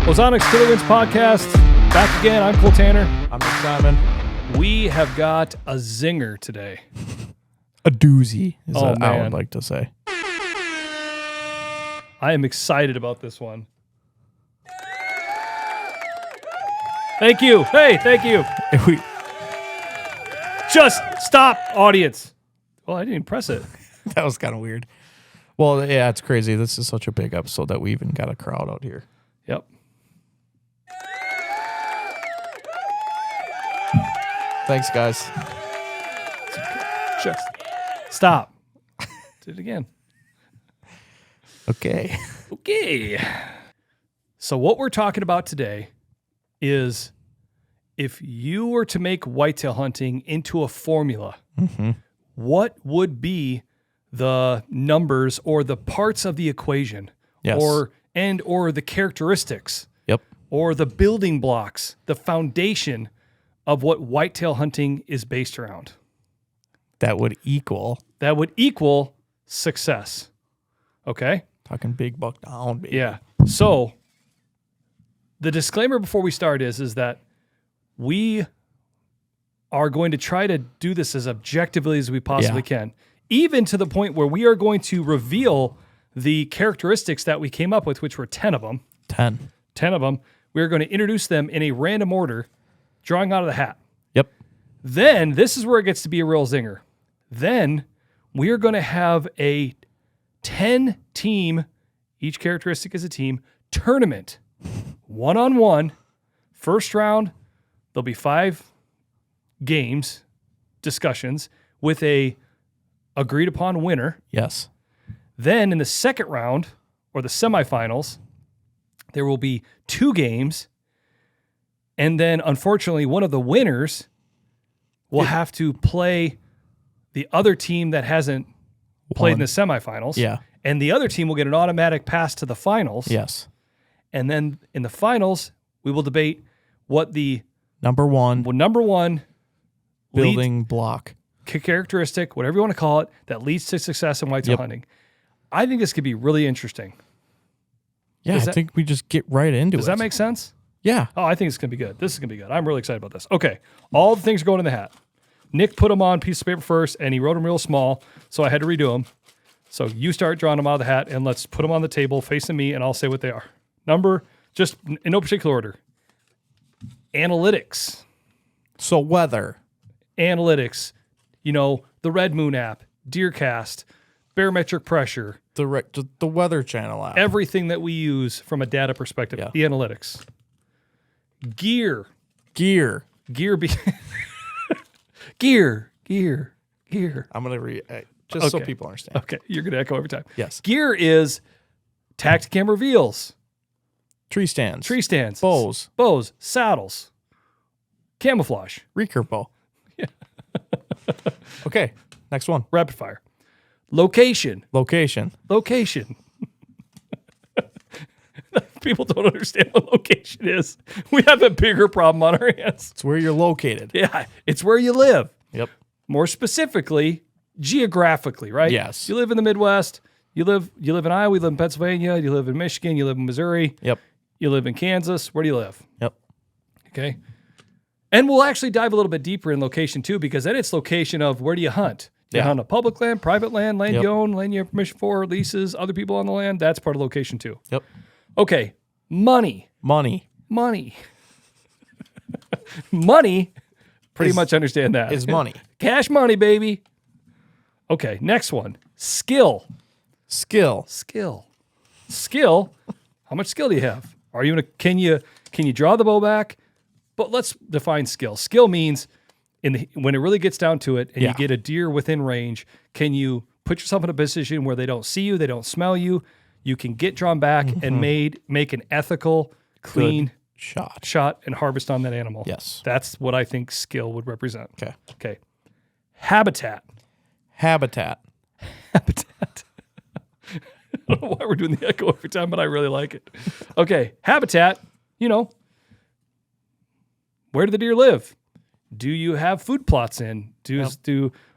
Ozonics Killerwinds podcast. Back again. I'm Cole Tanner. I'm Nick Simon. We have got a zinger today. A doozy is what I man. would like to say. I am excited about this one. Thank you. Hey, thank you. If we, Just stop, audience. Well, I didn't even press it. that was kind of weird. Well, yeah, it's crazy. This is such a big episode that we even got a crowd out here. Yep. Thanks, guys. Just stop. Do it again. Okay. Okay. So what we're talking about today is if you were to make whitetail hunting into a formula, what would be the numbers or the parts of the equation? Yes. or the characteristics Yep. or the building blocks, the foundation of what whitetail hunting is based around. That would equal That would equal success. Okay? talking big buck down, baby. Yeah. So the disclaimer before we start is that we are going to try to do this as objectively as we possibly can, even to the point where we are going to reveal the characteristics that we came up with, which were 10 of them. 10. 10 of them. We're going to introduce them in a random order, drawing out of the hat. Yep. Then this is where it gets to be a real zinger. Then we are going to have a 10-team, each characteristic is a team, tournament, one-on-one, first round. There'll be 5 games, discussions with a agreed upon winner. Yes. Then in the second round or the semifinals, there will be 2 games. And then unfortunately, one of the winners will have to play the other team that hasn't played in the semifinals. Yeah. And the other team will get an automatic pass to the finals. Yes. And then in the finals, we will debate what the Number one, number one building block. characteristic, whatever you want to call it, that leads to success in whitetail hunting. I think this could be really interesting. Yeah, I think we just get right into it. Does that make sense? Yeah. Oh, I think it's going to be good. This is going to be good. I'm really excited about this. Okay. All the things are going in the hat. Nick put them on a piece of paper first, and he wrote them real small, so I had to redo them. So you start drawing them out of the hat, and let's put them on the table facing me, and I'll say what they are. Number, just in no particular order. Analytics. So weather. Analytics. You know, the Red Moon app, Deercast, barometric pressure. The Weather Channel app. Everything that we use from a data perspective. Yeah. The analytics. Gear. Gear. Gear. Gear. I'm going to read just so people understand. Okay, you're going to echo every time. Yes. Gear is Tacticam reveals, Tree stands. bows, saddles, camouflage, Recurve bow. Yeah. Okay, next one. rapid fire, location. People don't understand what location is. We have a bigger problem on our hands. It's where you're located. Yeah, it's where you live. Yep. More specifically, geographically, right? Yes. You live in the Midwest. You live in Iowa. You live in Pennsylvania. You live in Michigan. You live in Missouri. Yep. You live in Kansas. Where do you live? Yep. Okay. And we'll actually dive a little bit deeper in location too, because then it's location of where do you hunt? Do you hunt on public land, private land, land you own, land you have permission for, leases, other people on the land? That's part of location too. Yep. Okay. Money. Pretty much understand that. Is money. Cash money, baby. Okay. Next one. Skill. How much skill do you have? Are you can you draw the bow back? But let's define skill. Skill means when it really gets down to it and you get a deer within range, can you put yourself in a position where they don't see you, they don't smell you, you can get drawn back and make an ethical, clean shot and harvest on that animal. Yes. That's what I think skill would represent. Okay. Habitat. I don't know why we're doing the echo every time, but I really like it. Okay, habitat, where do the deer live? Do you have food plots in?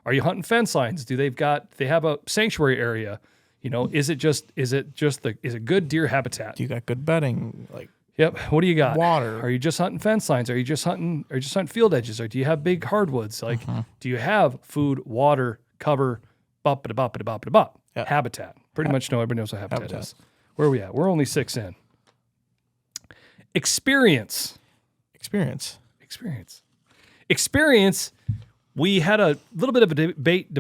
Are you hunting fence lines? They have a sanctuary area? Is it good deer habitat? Do you got good bedding? Like Yep. What do you got? Water. Are you just hunting fence lines? Are you just hunting field edges? Or do you have big hardwoods? Like, do you have food, water, cover, bop. Yep. Habitat. Pretty much everybody knows what habitat is. Where are we at? We're only 6 in. Experience. We had a little bit of a debate. We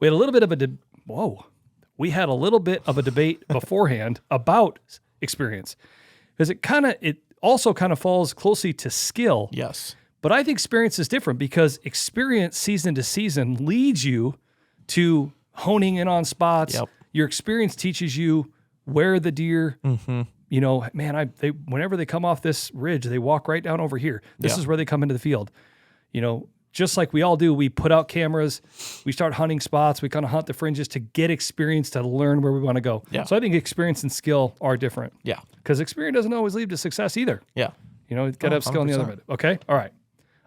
had a little bit of a debate beforehand about experience, because it also kind of falls closely to skill. Yes. But I think experience is different, because experience season to season leads you to honing in on spots. Yep. Your experience teaches you where the deer, you know, man, whenever they come off this ridge, they walk right down over here. This is where they come into the field. You know, just like we all do, we put out cameras, we start hunting spots, we kind of hunt the fringes to get experience, to learn where we want to go. Yeah. So I think experience and skill are different. Yeah. Because experience doesn't always lead to success either. Yeah. You know, you got to have skill on the other 100%. bit. Okay. All right.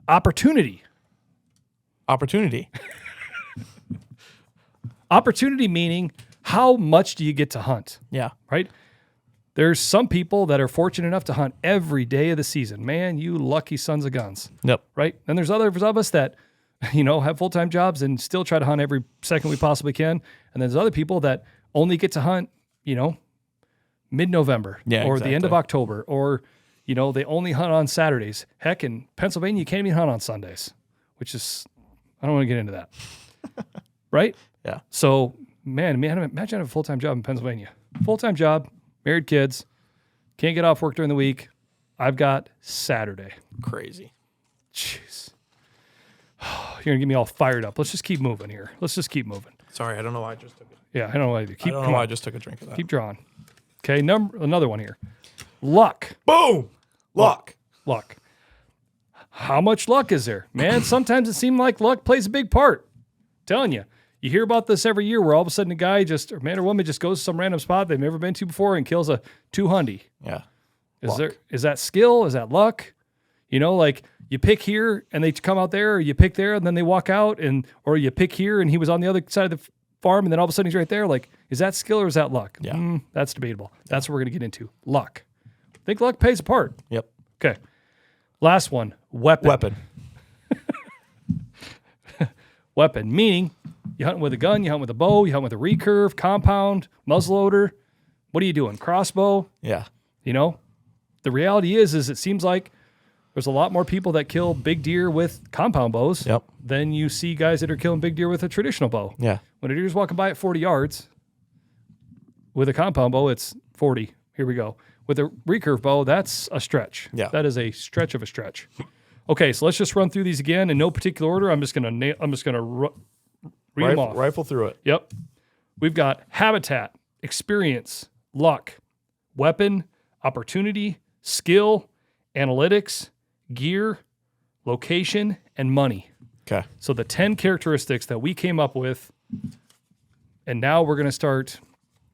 Opportunity. Opportunity meaning, how much do you get to hunt? Yeah. Right? There's some people that are fortunate enough to hunt every day of the season. Man, you lucky sons of guns. Yep. Right? And there's others of us that, you know, have full-time jobs and still try to hunt every second we possibly can. And there's other people that only get to hunt, you know, mid-November or the end of October, or, you know, they only hunt on Saturdays. Heck, in Pennsylvania, you can't even hunt on Sundays, which is, I don't want to get into that. Right? Yeah. So, imagine I have a full-time job in Pennsylvania. Full-time job, married kids, can't get off work during the week. I've got Saturday. Crazy. Jeez. You're going to get me all fired up. Let's just keep moving here. Sorry, I don't know why I just took it. Yeah, I don't know why either. I don't know why I just took a drink of that. Keep drawing. Okay, another one here. Luck. Boom. Luck. How much luck is there? Man, sometimes it seems like luck plays a big part. I'm telling you. You hear about this every year, where all of a sudden a guy or man or woman just goes to some random spot they've never been to before and kills a 200. Yeah. Is that skill? Is that luck? You know, like you pick here and they come out there, or you pick there and then they walk out, or you pick here and he was on the other side of the farm and then all of a sudden he's right there. Like, is that skill or is that luck? Yeah. That's debatable. That's what we're going to get into. Luck. I think luck plays a part. Yep. Okay. Last one. Weapon. Weapon, meaning you hunt with a gun, you hunt with a bow, you hunt with a recurve, compound, muzzleloader. What are you doing? Crossbow? Yeah. You know, the reality is it seems like there's a lot more people that kill big deer with compound bows than you see guys that are killing big deer with a traditional bow. Yeah. When a deer's walking by at 40 yards with a compound bow, it's 40. Here we go. With a recurve bow, that's a stretch. Yeah. That is a stretch of a stretch. Okay, so let's just run through these again in no particular order. I'm just gonna read them off. Rifle through it. Yep. We've got habitat, experience, luck, weapon, opportunity, skill, analytics, gear, location, and money. Okay. So the 10 characteristics that we came up with, and now we're gonna start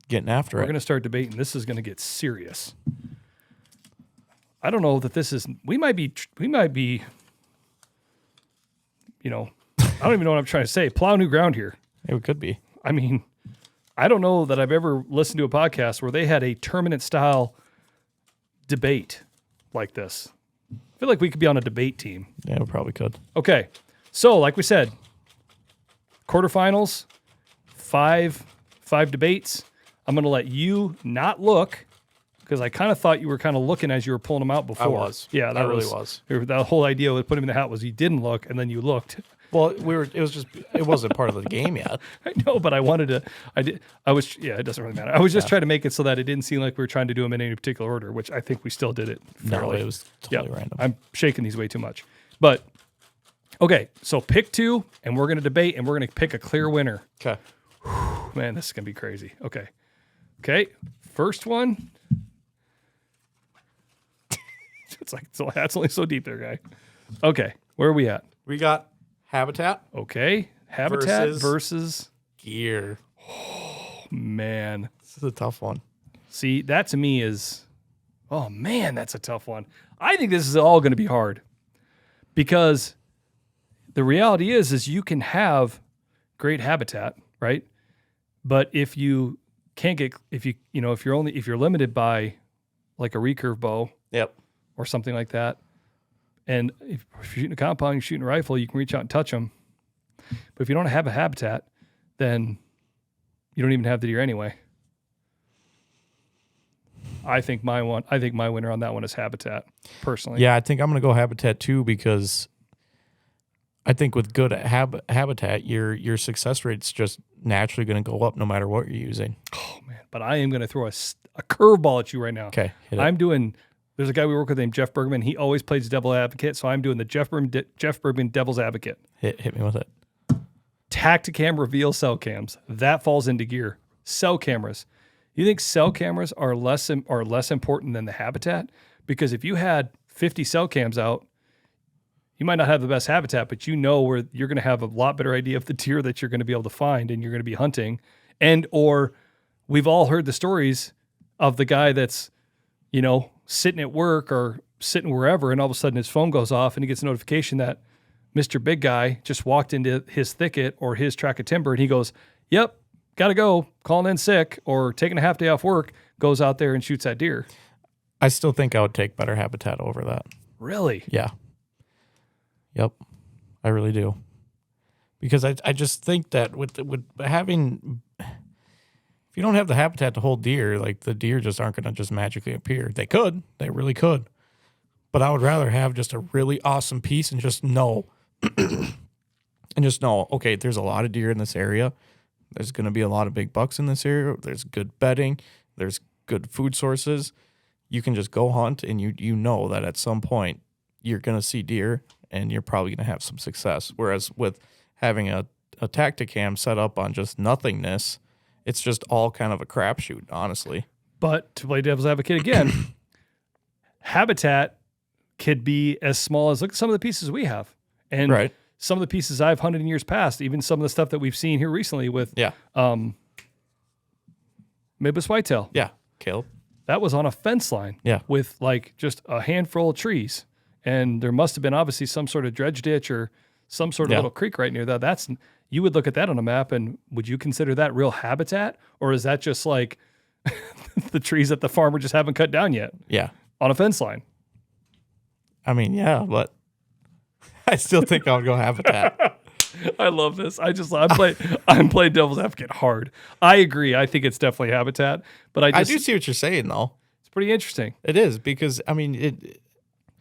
getting after it. We're gonna start debating. This is gonna get serious. I don't know that this is, we might be, you know, I don't even know what I'm trying to say. Plow new ground here. It could be. I mean, I don't know that I've ever listened to a podcast where they had a tournament style debate like this. I feel like we could be on a debate team. Yeah, we probably could. Okay. So, like we said, quarterfinals, five debates. I'm going to let you not look, because I kind of thought you were kind of looking as you were pulling them out before. I was. Yeah, I really was. That whole idea with putting him in the hat was you didn't look and then you looked. Well, it wasn't part of the game yet. I know, but I wanted to. It doesn't really matter. I was just trying to make it so that it didn't seem like we were trying to do them in any particular order, which I think we still did it fairly. No, it was totally random. I'm shaking these way too much. But, okay, so pick two, and we're going to debate, and we're going to pick a clear winner. Okay. Man, this is going to be crazy. Okay, first one. It's like, so that's only so deep there, guy. Okay, where are we at? We got habitat. Okay, habitat versus gear. Oh, man. This is a tough one. See, that to me is, oh, man, that's a tough one. I think this is all going to be hard, because the reality is you can have great habitat, right? But if you can't get, if you're limited by like a recurve bow Yep. or something like that. And if you're shooting a compound, you're shooting a rifle, you can reach out and touch them. But if you don't have a habitat, then you don't even have the deer anyway. I think my winner on that one is habitat, personally. Yeah, I think I'm going to go habitat too, because I think with good habitat, your success rate's just naturally going to go up no matter what you're using. Oh man! But I am going to throw a curveball at you right now. Okay, hit it. There's a guy we work with named Jeff Bergman. He always plays devil advocate, so I'm doing the Jeff Bergman devil's advocate. Hit me with it. Tacticam reveal cell cams. That falls into gear. Cell cameras. You think cell cameras are less important than the habitat? Because if you had 50 cell cams out, you might not have the best habitat, but you know where you're going to have a lot better idea of the deer that you're going to be able to find and you're going to be hunting. Or we've all heard the stories of the guy that's, sitting at work or sitting wherever, and all of a sudden his phone goes off and he gets a notification that Mr. Big Guy just walked into his thicket or his tract of timber, and he goes, "Yep, got to go, calling in sick or taking a half day off work," goes out there and shoots that deer. I still think I would take better habitat over that. Really? Yeah. Yep. I really do. Because I just think that with having, if you don't have the habitat to hold deer, like the deer just aren't going to just magically appear. They really could. But I would rather have just a really awesome piece and just know, okay, there's a lot of deer in this area. There's going to be a lot of big bucks in this area. There's good bedding. There's good food sources. You can just go hunt, and you know that at some point you're going to see deer, and you're probably going to have some success. Whereas with having a Tacticam set up on just nothingness, it's just all kind of a crapshoot, honestly. But to play devil's advocate again, habitat could be as small as, look at some of the pieces we have. And right. Some of the pieces I've hunted in years past, even some of the stuff that we've seen here recently with Midwest Whitetail. Yeah, Caleb. That was on a fence line with like just a handful of trees. And there must have been obviously some sort of dredge ditch or some sort of little creek right near that. You would look at that on a map, and would you consider that real habitat? Or is that just like the trees that the farmer just haven't cut down yet? Yeah. On a fence line. I mean, yeah, but I still think I would go habitat. I love this. I'm playing devil's advocate hard. I agree. I think it's definitely habitat, but I do see what you're saying though. It's pretty interesting. It is, because I mean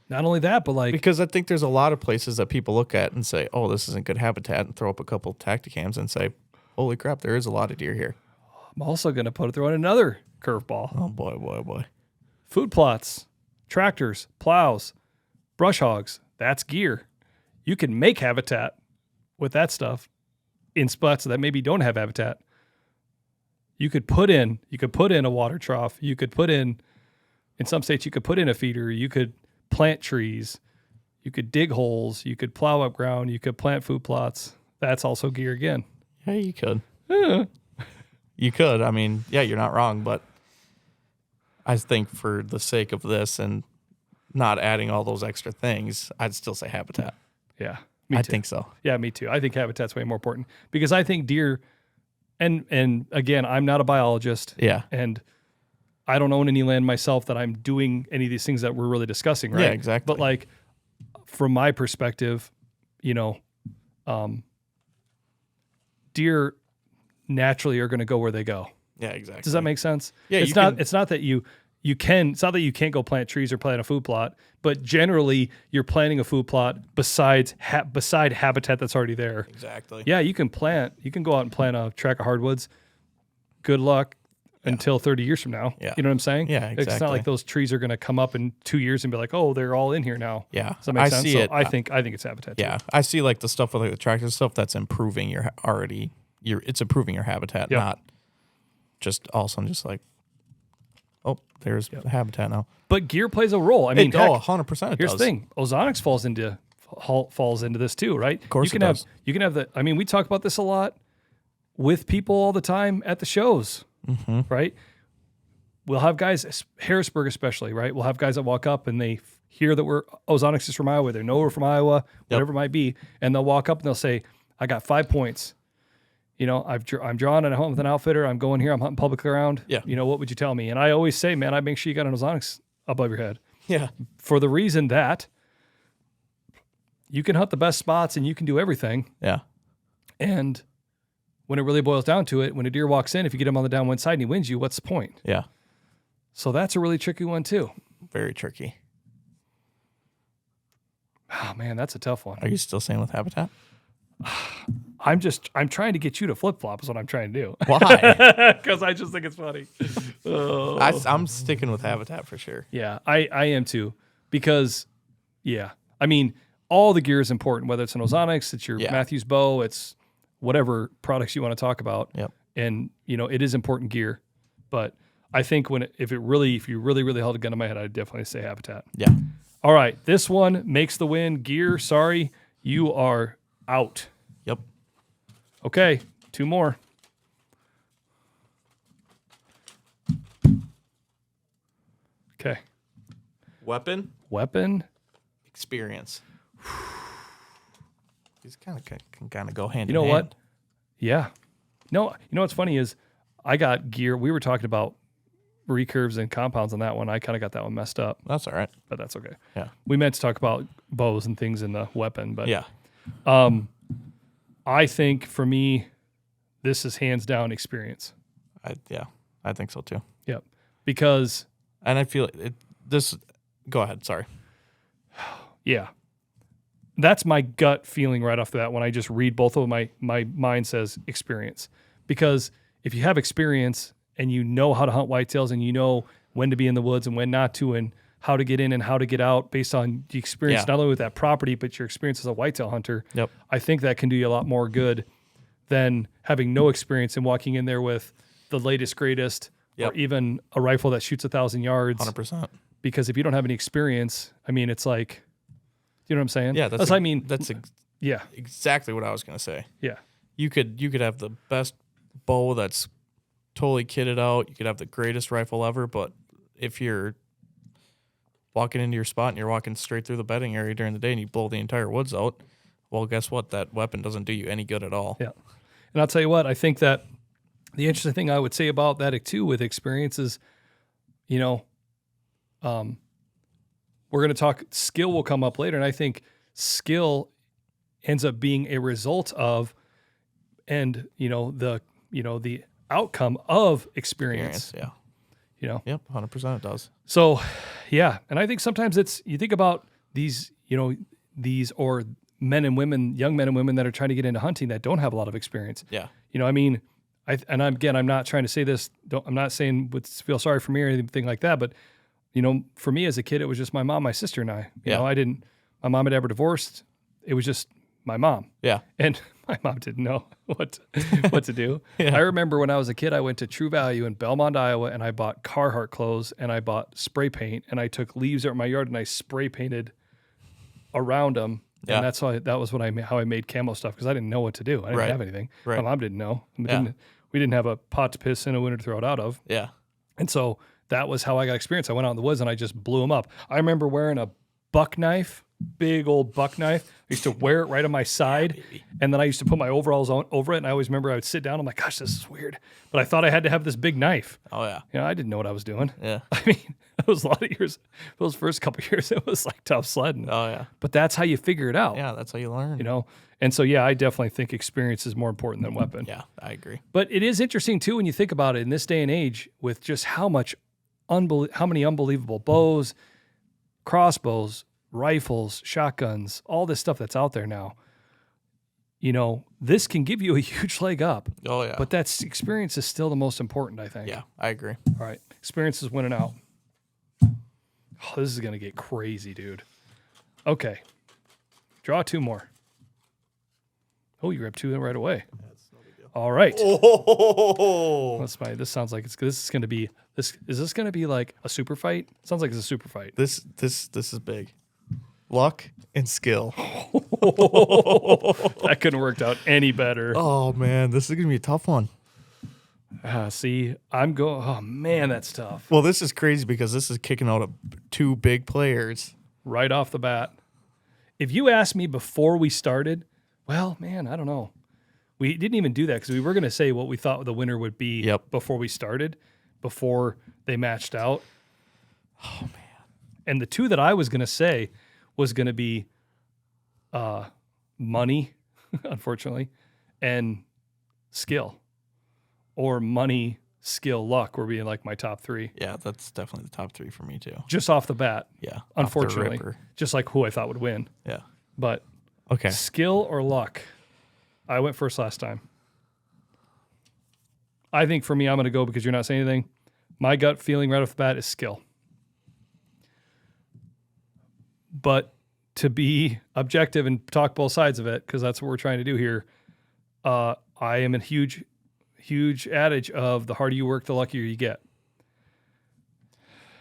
not only that, but because I think there's a lot of places that people look at and say, "Oh, this isn't good habitat," and throw up a couple of Tacticams and say, "Holy crap, there is a lot of deer here." I'm also going to throw in another curveball. Oh boy. Food plots, tractors, plows, brush hogs. That's gear. You can make habitat with that stuff in spots that maybe don't have habitat. You could put in a water trough. You could put in some states, you could put in a feeder. You could plant trees. You could dig holes. You could plow up ground. You could plant food plots. That's also gear again. Yeah, you could. You could. I mean, yeah, you're not wrong, but I think for the sake of this and not adding all those extra things, I'd still say habitat. Yeah. I think so. Yeah, me too. I think habitat's way more important because I think deer, and again, I'm not a biologist. Yeah. And I don't own any land myself that I'm doing any of these things that we're really discussing, right? Yeah, exactly. But like, from my perspective, deer naturally are going to go where they go. Yeah, exactly. Does that make sense? Yeah. It's not that you can't go plant trees or plant a food plot, but generally you're planting a food plot beside habitat that's already there. Exactly. Yeah, you can go out and plant a tract of hardwoods. Good luck until 30 years from now. Yeah. You know what I'm saying? Yeah, exactly. It's not like those trees are going to come up in 2 years and be like, oh, they're all in here now. Yeah. Does that make sense? See it. I think it's habitat. Yeah. I see like the stuff with like the tractor stuff that's improving it's improving your habitat, not just all of a sudden just like, oh, there's habitat now. But gear plays a role. I mean, 100% here's the thing. Ozonics falls into this too, right? Of course you can have we talk about this a lot with people all the time at the shows, right? We'll have guys, Harrisburg especially, right? We'll have guys that walk up and they hear that Ozonics is from Iowa. They know we're from Iowa, whatever it might be. And they'll walk up and they'll say, I got 5 points. I'm drawing at a hunt with an outfitter. I'm going here. I'm hunting public ground. Yeah. What would you tell me? And I always say, man, I make sure you got an Ozonics above your head. Yeah. For the reason that you can hunt the best spots and you can do everything. Yeah. And when it really boils down to it, when a deer walks in, if you get him on the downwind side and he wins you, what's the point? Yeah. So that's a really tricky one too. Very tricky. Oh man, that's a tough one. Are you still staying with habitat? I'm trying to get you to flip flop is what I'm trying to do. Why? Because I just think it's funny. Oh. I'm sticking with habitat for sure. Yeah, I am too. Because, yeah, I mean, all the gear is important, whether it's an Ozonics, it's your Matthews bow, it's whatever products you want to talk about. Yep. And, it is important gear. But I think if you really, really held a gun to my head, I'd definitely say habitat. Yeah. All right, this one makes the win. Gear, sorry, you are out. Yep. Okay, 2 more. Okay. Weapon. Experience. These can kind of go hand in hand. You know what? Yeah. No, what's funny is I got gear. We were talking about recurves and compounds on that one. I kind of got that one messed up. That's all right. But that's okay. Yeah. We meant to talk about bows and things in the weapon, but yeah. I think for me, this is hands down experience. I think so too. Yep. Because and I feel this. Go ahead. Sorry. Yeah. That's my gut feeling right off the bat when I just read both of them. My mind says experience. Because if you have experience and you know how to hunt whitetails and you know when to be in the woods and when not to and how to get in and how to get out based on the experience, not only with that property, but your experience as a whitetail hunter, I think that can do you a lot more good than having no experience and walking in there with the latest, greatest, or even a rifle that shoots 1,000 yards. 100%. Because if you don't have any experience, I mean, it's like, you know what I'm saying? Yeah, that's exactly what I was going to say. Yeah. You could have the best bow that's totally kitted out. You could have the greatest rifle ever, but if you're walking into your spot and you're walking straight through the bedding area during the day and you blow the entire woods out, well, guess what? That weapon doesn't do you any good at all. Yeah. And I'll tell you what, I think that the interesting thing I would say about that too with experience is, we're going to talk skill will come up later. And I think skill ends up being a result of, and the outcome of experience. Yeah. Yep. 100% it does. So, yeah. And I think sometimes you think about these, these or men and women, young men and women that are trying to get into hunting that don't have a lot of experience. Yeah. I mean, I'm not trying to say this. I'm not saying feel sorry for me or anything like that, but for me as a kid, it was just my mom, my sister, and I. My mom had ever divorced. It was just my mom. Yeah. And my mom didn't know what to do. I remember when I was a kid, I went to True Value in Belmont, Iowa, and I bought Carhartt clothes and I bought spray paint and I took leaves out in my yard and I spray painted around them. Yeah. And that's that was how I made camo stuff because I didn't know what to do. I didn't have anything. Right. My mom didn't know. We didn't have a pot to piss in a winter to throw it out of. Yeah. And so that was how I got experience. I went out in the woods and I just blew them up. I remember wearing a buck knife, big old buck knife. I used to wear it right on my side. And then I used to put my overalls over it. And I always remember I would sit down. I'm like, gosh, this is weird. But I thought I had to have this big knife. Oh, yeah. I didn't know what I was doing. Yeah. I mean, it was a lot of years. Those first couple of years, it was like tough sledding. Oh, yeah. But that's how you figure it out. Yeah, that's how you learn. And so, I definitely think experience is more important than weapon. Yeah, I agree. But it is interesting, too, when you think about it in this day and age with just how many unbelievable bows, crossbows, rifles, shotguns, all this stuff that's out there now. This can give you a huge leg up. Oh, yeah. But that experience is still the most important, I think. Yeah, I agree. All right. Experience is winning out. Oh, this is going to get crazy, dude. Okay. Draw 2 more. Oh, you grabbed 2 right away. That's no big deal. All right. Oh. This sounds like this is going to be this. Is this going to be like a super fight? Sounds like it's a super fight. This is big. Luck and skill. That couldn't have worked out any better. Oh man, this is going to be a tough one. Oh man, that's tough. Well, this is crazy because this is kicking out 2 big players right off the bat. If you asked me before we started, well, man, I don't know. We didn't even do that because we were going to say what we thought the winner would be before we started, before they matched out. Oh, man. And the two that I was going to say was going to be money, unfortunately, and skill, or money, skill, luck were being like my top three. Yeah, that's definitely the top three for me too. Just off the bat. Yeah. Unfortunately. Just like who I thought would win. Yeah. But okay. Skill or luck? I went first last time. I think for me, I'm going to go because you're not saying anything. My gut feeling right off the bat is skill. But to be objective and talk both sides of it, because that's what we're trying to do here, I am a huge adage of the harder you work, the luckier you get.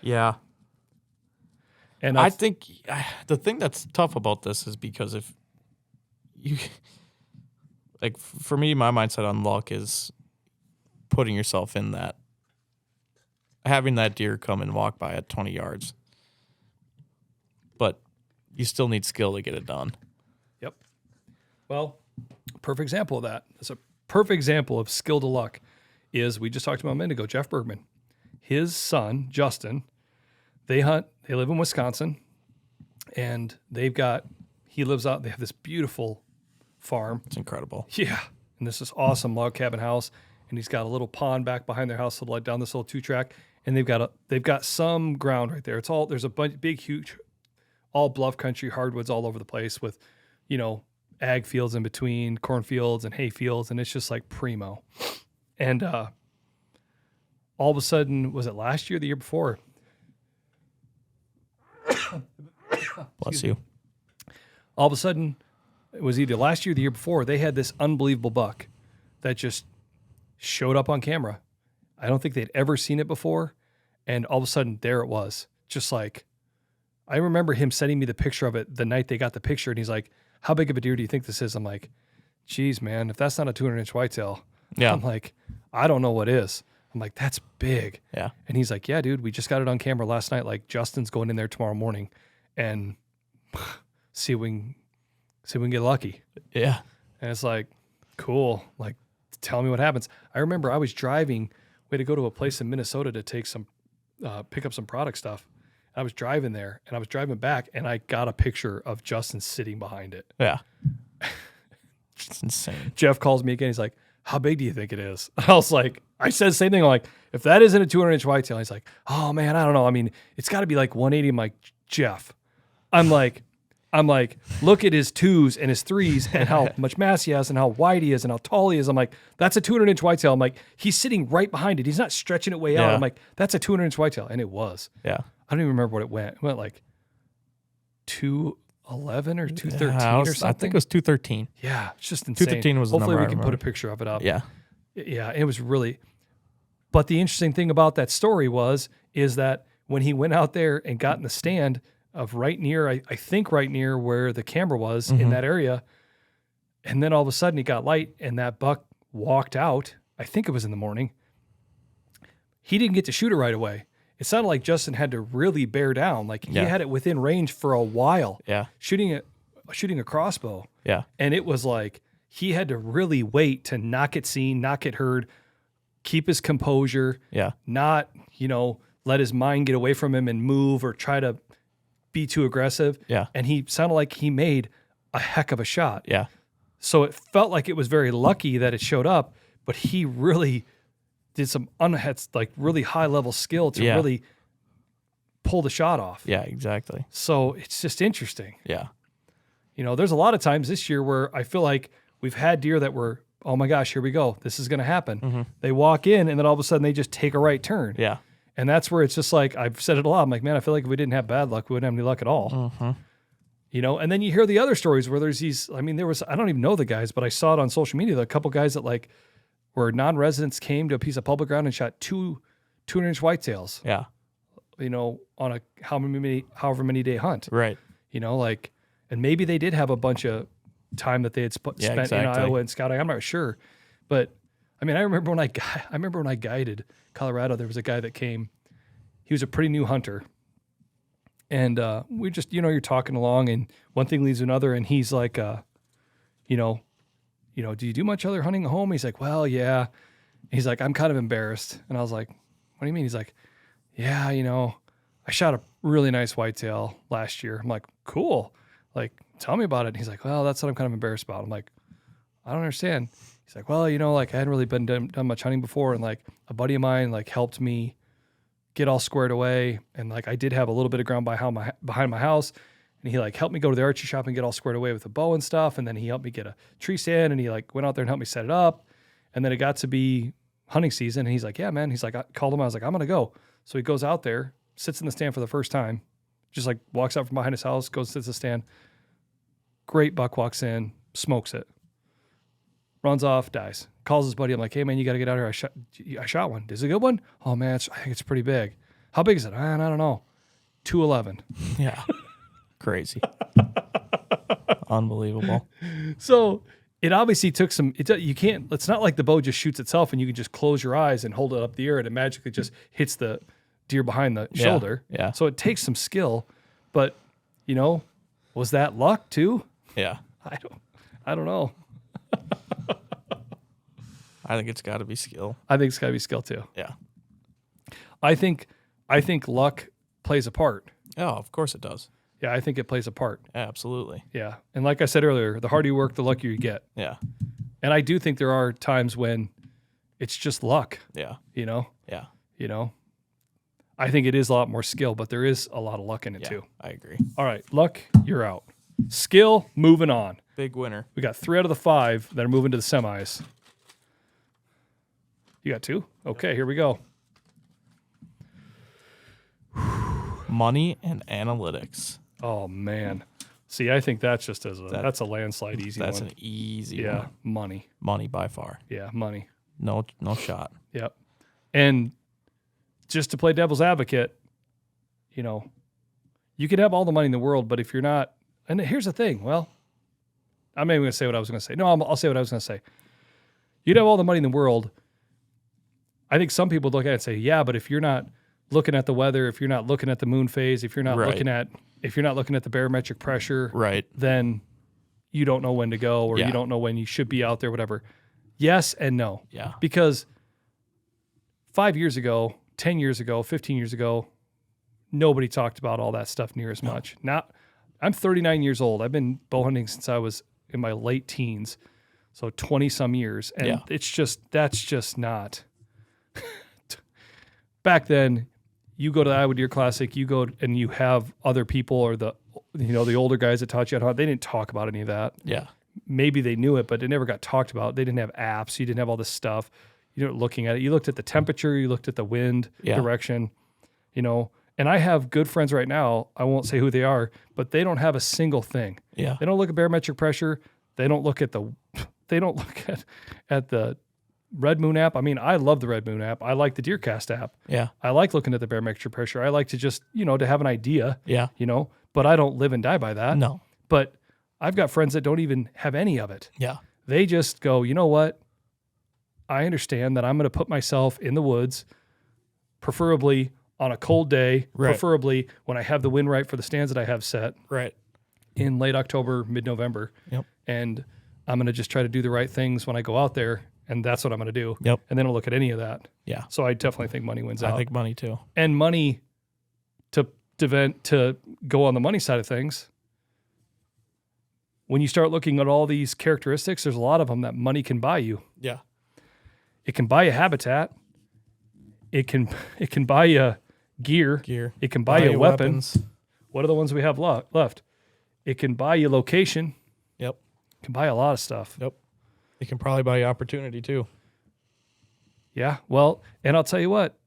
Yeah. And I think the thing that's tough about this is because if you, like for me, my mindset on luck is putting yourself in that, having that deer come and walk by at 20 yards. But you still need skill to get it done. Yep. Well, perfect example of that. It's a perfect example of skill to luck is we just talked about a minute ago, Jeff Bergman. His son, Justin, they hunt, they live in Wisconsin, and he lives out, they have this beautiful farm. It's incredible. Yeah. And this is awesome log cabin house. And he's got a little pond back behind their house, so like down this little 2-track. And they've got some ground right there. There's a big, huge, all bluff country, hardwoods all over the place with, ag fields in between, cornfields and hay fields, and it's just like primo. And all of a sudden, was it last year, the year before? Bless you. All of a sudden, it was either last year or the year before, they had this unbelievable buck that just showed up on camera. I don't think they'd ever seen it before, and all of a sudden, there it was. Just like, I remember him sending me the picture of it the night they got the picture, and he's like, how big of a deer do you think this is? I'm like, geez, man, if that's not a 200-inch whitetail, yeah. I'm like, I don't know what is. I'm like, that's big. Yeah. And he's like, yeah, dude, we just got it on camera last night. Like, Justin's going in there tomorrow morning and see if we can get lucky. Yeah. And it's like, cool. Like, tell me what happens. I remember I was driving. We had to go to a place in Minnesota to take pick up some product stuff. I was driving there, and I was driving back, and I got a picture of Justin sitting behind it. Yeah. It's insane. Jeff calls me again. He's like, how big do you think it is? I was like, I said the same thing. I'm like, if that isn't a 200-inch whitetail, he's like, oh, man, I don't know. I mean, it's got to be like 180. I'm like, Jeff. I'm like, look at his 2s and his 3s and how much mass he has and how wide he is and how tall he is. I'm like, that's a 200-inch whitetail. I'm like, he's sitting right behind it. He's not stretching it way out. I'm like, that's a 200-inch whitetail. And it was. Yeah. I don't even remember what it went. It went like 211 or 213 or something. I think it was 213. Yeah, it's just insane. 213 was the Hopefully number we can put a picture of it up. Yeah. Yeah, it was really. But the interesting thing about that story is that when he went out there and got in the stand of right near, I think right near where the camera was in that area, and then all of a sudden he got light and that buck walked out. I think it was in the morning. He didn't get to shoot it right away. It sounded like Justin had to really bear down. Like he had it within range for a while. Yeah. Shooting a crossbow. Yeah. And it was like he had to really wait to not get seen, not get heard, keep his composure. Yeah. Not, let his mind get away from him and move or try to be too aggressive. Yeah. And he sounded like he made a heck of a shot. Yeah. So it felt like it was very lucky that it showed up, but he really did some really high level skill to really pull the shot off. Yeah, exactly. So it's just interesting. Yeah. There's a lot of times this year where I feel like we've had deer that were, oh my gosh, here we go. This is going to happen. Mm-hmm. They walk in and then all of a sudden they just take a right turn. Yeah. And that's where it's just like, I've said it a lot. I'm like, man, I feel like if we didn't have bad luck, we wouldn't have any luck at all. Mm-hmm. And then you hear the other stories where there's these, I don't even know the guys, but I saw it on social media, a couple guys that where non-residents came to a piece of public ground and shot 200-inch whitetails. Yeah. On a however many day hunt. Right. And maybe they did have a bunch of time that they had spent in Iowa and scouting. I'm not sure, but I remember when I guided Colorado, there was a guy that came. He was a pretty new hunter, and we just you're talking along, and one thing leads to another, and he's like, do you do much other hunting at home? He's like, well, yeah. He's like, I'm kind of embarrassed, and I was like, what do you mean? He's like, yeah, I shot a really nice whitetail last year. I'm like, cool. Like, tell me about it. And he's like, well, that's what I'm kind of embarrassed about. I'm like, I don't understand. He's like, well, like I hadn't really been done much hunting before. And like a buddy of mine, like helped me get all squared away. And like, I did have a little bit of ground behind my house. And he like helped me go to the archery shop and get all squared away with the bow and stuff. And then he helped me get a tree stand and he like went out there and helped me set it up. And then it got to be hunting season. And he's like, yeah, man. He's like, I called him. I was like, I'm going to go. So he goes out there, sits in the stand for the first time, just like walks out from behind his house, goes, sits in the stand. Great buck walks in, smokes it, runs off, dies. Calls his buddy. I'm like, hey man, you got to get out here. I shot one. Is it a good one? Oh man, I think it's pretty big. How big is it? I don't know. 211. Yeah. Crazy. Unbelievable. So it obviously took some, it's not like the bow just shoots itself and you can just close your eyes and hold it up the air and it magically just hits the deer behind the shoulder. Yeah. So it takes some skill, but was that luck too? Yeah. I don't know. I think it's got to be skill. I think it's got to be skill too. Yeah. I think luck plays a part. Oh, of course it does. Yeah, I think it plays a part. Yeah, absolutely. Yeah. And like I said earlier, the harder you work, the luckier you get. Yeah. And I do think there are times when it's just luck. Yeah. Yeah. Yeah. I think it is a lot more skill, but there is a lot of luck in it too. I agree. All right, luck, you're out. Skill, moving on. Big winner. We got 3 out of the 5 that are moving to the semis. You got 2? Okay, here we go. Money and analytics. Oh man. See, I think that's just that's a landslide easy That's one. an easy Yeah, one. money. Money by far. Yeah, money. No shot. Yep. And just to play devil's advocate, you could have all the money in the world, but if you're not, and here's the thing. Well, I'm not even going to say what I was going to say. No, I'll say what I was going to say. You'd have all the money in the world. I think some people look at it and say, yeah, but if you're not looking at the weather, if you're not looking at the moon phase, if you're not looking at the barometric pressure, right, then you don't know when to go or you don't know when you should be out there, whatever. Yes and no. Yeah. Because 5 years ago, 10 years ago, 15 years ago, nobody talked about all that stuff near as much. Now, I'm 39 years old. I've been bow hunting since I was in my late teens, so 20 some years. And that's just not. Back then, you go to the Iowa Deer Classic, you go and you have other people or the older guys that taught you how to hunt. They didn't talk about any of that. Yeah. Maybe they knew it, but it never got talked about. They didn't have apps. You didn't have all this stuff. You weren't looking at it. You looked at the temperature. You looked at the wind direction, And I have good friends right now. I won't say who they are, but they don't have a single thing. Yeah. They don't look at barometric pressure. They don't look at the Red Moon app. I mean, I love the Red Moon app. I like the DeerCast app. Yeah. I like looking at the barometric pressure. I like to just, to have an idea. Yeah. But I don't live and die by that. No. But I've got friends that don't even have any of it. Yeah. They just go, you know what? I understand that I'm going to put myself in the woods, preferably on a cold day, preferably when I have the wind right for the stands that I have set. Right. In late October, mid-November. Yep. And I'm going to just try to do the right things when I go out there, and that's what I'm going to do. Yep. And then I'll look at any of that. Yeah. So I definitely think money wins out. I think money too. And money to go on the money side of things. When you start looking at all these characteristics, there's a lot of them that money can buy you. Yeah. It can buy you habitat. It can buy you gear. It can buy you a weapon. Weapons. What are the ones we have left? It can buy you location. Yep. It can buy a lot of stuff. Yep. It can probably buy you opportunity too. Yeah. Well, and I'll tell you what,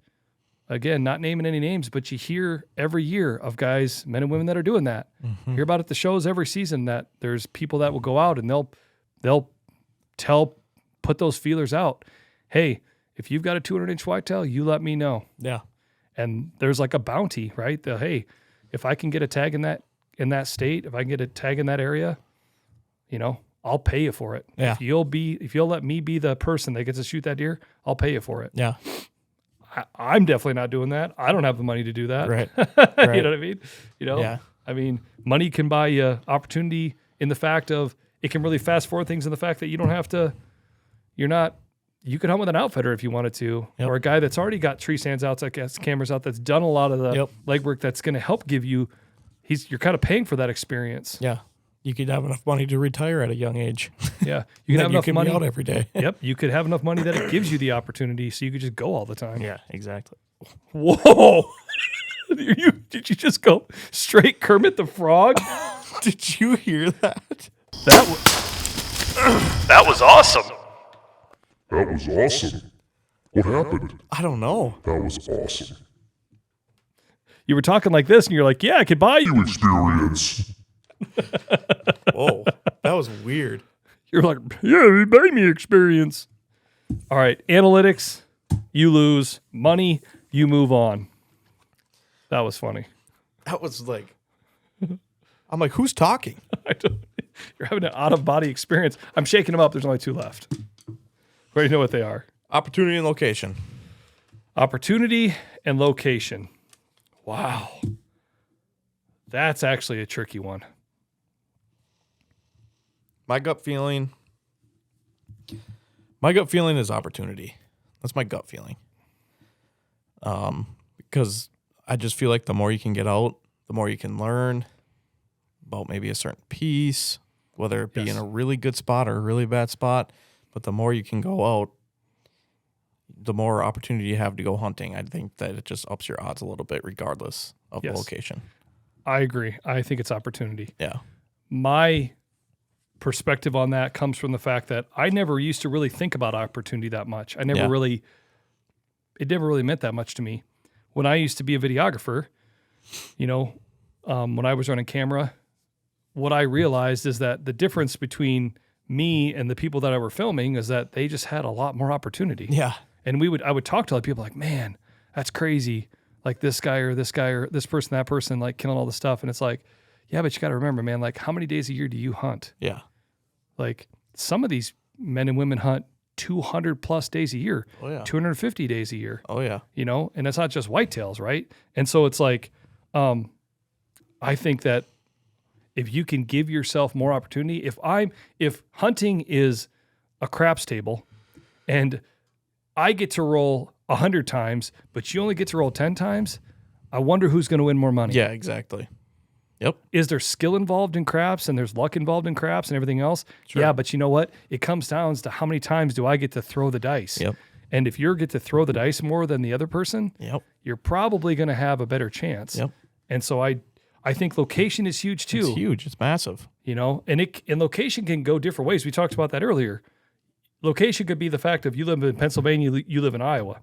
again, not naming any names, but you hear every year of guys, men and women that are doing that. Mm-hmm. Hear about it at the shows every season that there's people that will go out and they'll put those feelers out. Hey, if you've got a 200-inch whitetail, you let me know. Yeah. And there's like a bounty, right? Hey, if I can get a tag in that state, if I can get a tag in that area, I'll pay you for it. Yeah. If you'll let me be the person that gets to shoot that deer, I'll pay you for it. Yeah. I'm definitely not doing that. I don't have the money to do that. Right. You know what I mean? Yeah. I mean, money can buy you opportunity in the fact of it can really fast forward things in the fact that you don't have to, you're not you could hunt with an outfitter if you wanted to, Yep. or a guy that's already got tree stands out, that has cameras out, that's done a lot of the legwork that's going to help give you. You're kind of paying for that experience. Yeah. You could have enough money to retire at a young age. Yeah, you can have enough money be out every day. Yep, you could have enough money that it gives you the opportunity, so you could just go all the time. Yeah, exactly. Whoa! Did you just go straight Kermit the Frog? Did you hear that? That was awesome. That was awesome. What happened? I don't know. That was awesome. You were talking like this, and you're like, "Yeah, I could buy you." You experience. Whoa, that was weird. You're like, "Yeah, you buy me experience." All right, analytics, you lose. Money, you move on. That was funny. That was like, I'm like, who's talking? You're having an out-of-body experience. I'm shaking them up. There's only 2 left. We already know what they are. Opportunity and location. Opportunity and location. Wow. That's actually a tricky one. My gut feeling is opportunity. That's my gut feeling. Because I just feel like the more you can get out, the more you can learn about maybe a certain piece, whether it be in a really good spot or a really bad spot. But the more you can go out, the more opportunity you have to go hunting. I think that it just ups your odds a little bit regardless of the location. I agree. I think it's opportunity. Yeah. My perspective on that comes from the fact that I never used to really think about opportunity that much. It never really meant that much to me. When I used to be a videographer, when I was running camera, what I realized is that the difference between me and the people that I were filming is that they just had a lot more opportunity. Yeah. And I would talk to other people like, man, that's crazy. Like this guy or this person, that person, like killing all this stuff. And it's like, yeah, but you got to remember, man, like how many days a year do you hunt? Yeah. Like some of these men and women hunt 200 plus days a year, 250 days a year. Oh yeah. And it's not just whitetails, right? And so it's like, I think that if you can give yourself more opportunity, if hunting is a craps table and I get to roll 100 times, but you only get to roll 10 times, I wonder who's going to win more money. Yeah, exactly. Yep. Is there skill involved in craps and there's luck involved in craps and everything else? Sure. Yeah, but you know what? It comes down to how many times do I get to throw the dice? Yep. And if you get to throw the dice more than the other person, you're probably going to have a better chance. Yep. And so I think location is huge too. It's huge. It's massive. And location can go different ways. We talked about that earlier. Location could be the fact of you live in Pennsylvania, you live in Iowa.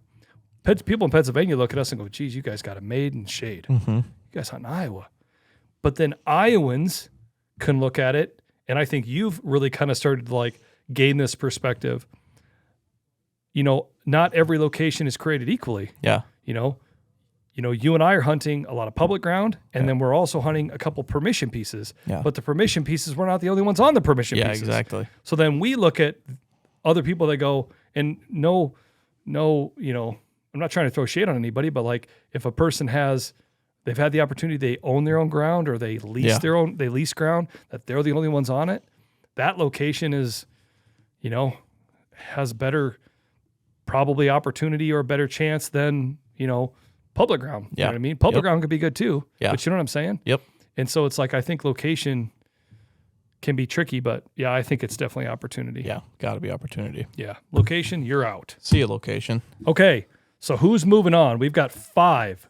People in Pennsylvania look at us and go, geez, you guys got a maiden shade. Mm-hmm. You guys hunt in Iowa. But then Iowans can look at it, and I think you've really kind of started to like gain this perspective. Not every location is created equally. Yeah. You and I are hunting a lot of public ground, and then we're also hunting a couple permission pieces. Yeah. But the permission pieces, we're not the only ones on the permission pieces. Yeah, exactly. So then we look at other people that go, and no, I'm not trying to throw shade on anybody, but like if a person they've had the opportunity, they own their own ground or they lease they lease ground, that they're the only ones on it. That location is, has better probably opportunity or a better chance than, public ground. You know what I mean? Public ground could be good too. Yeah. But you know what I'm saying? Yep. And so it's like, I think location can be tricky, but yeah, I think it's definitely opportunity. Yeah. Gotta be opportunity. Yeah. Location, you're out. See you, location. Okay. So who's moving on? We've got 5.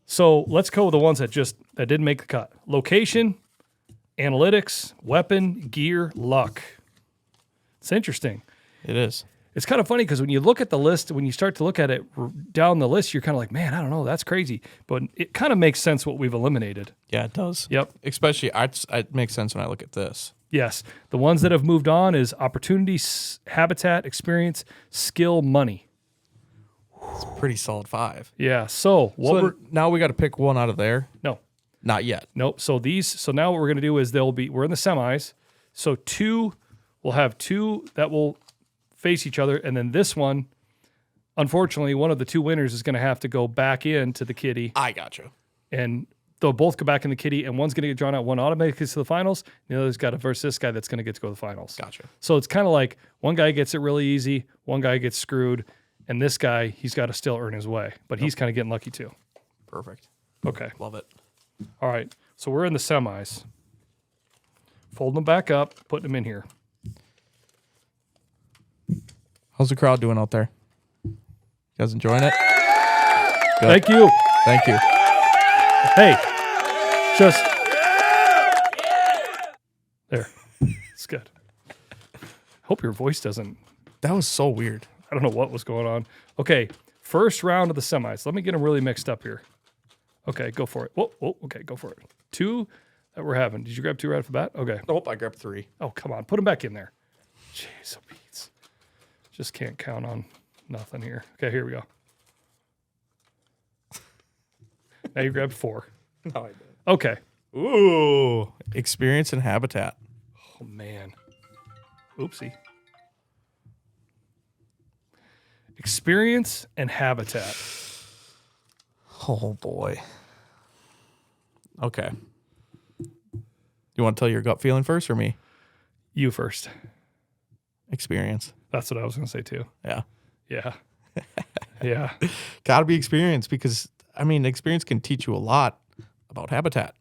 So let's go with the ones that didn't make the cut. Location, analytics, weapon, gear, luck. It's interesting. It is. It's kind of funny because when you look at the list, when you start to look at it down the list, you're kind of like, man, I don't know, that's crazy. But it kind of makes sense what we've eliminated. Yeah, it does. Yep. Especially, it makes sense when I look at this. Yes. The ones that have moved on is opportunity, habitat, experience, skill, money. It's a pretty solid 5. Yeah. So now we got to pick one out of there. No. Not yet. Nope. So now what we're going to do is we're in the semis. So we'll have 2 that will face each other. And then this one, unfortunately, one of the 2 winners is going to have to go back into the kitty. I got you. And they'll both go back in the kitty, and one's going to get drawn out. One automatically gets to the finals. The other's got to verse this guy that's going to get to go to the finals. Gotcha. So it's kind of like one guy gets it really easy, one guy gets screwed, and this guy, he's got to still earn his way. But he's kind of getting lucky too. Perfect. Okay. Love it. All right. So we're in the semis. Folding them back up, putting them in here. How's the crowd doing out there? You guys enjoying it? Good. Thank you. Thank you. Hey, just there. It's good. Hope your voice doesn't. That was so weird. I don't know what was going on. Okay, first round of the semis. Let me get them really mixed up here. Okay, go for it. Whoa, okay, go for it. 2 that we're having. Did you grab 2 right off the bat? Okay. Nope, I grabbed 3. Oh, come on. Put them back in there. Jeez, oh, Pete's. Just can't count on nothing here. Okay, here we go. Now you grabbed 4. No, I did. Okay. Ooh, experience and habitat. Oh, man. Oopsie. Experience and habitat. Oh, boy. Okay. You want to tell your gut feeling first or me? You first. Experience. That's what I was going to say, too. Yeah. Yeah. Yeah. Got to be experience because, I mean, experience can teach you a lot about habitat.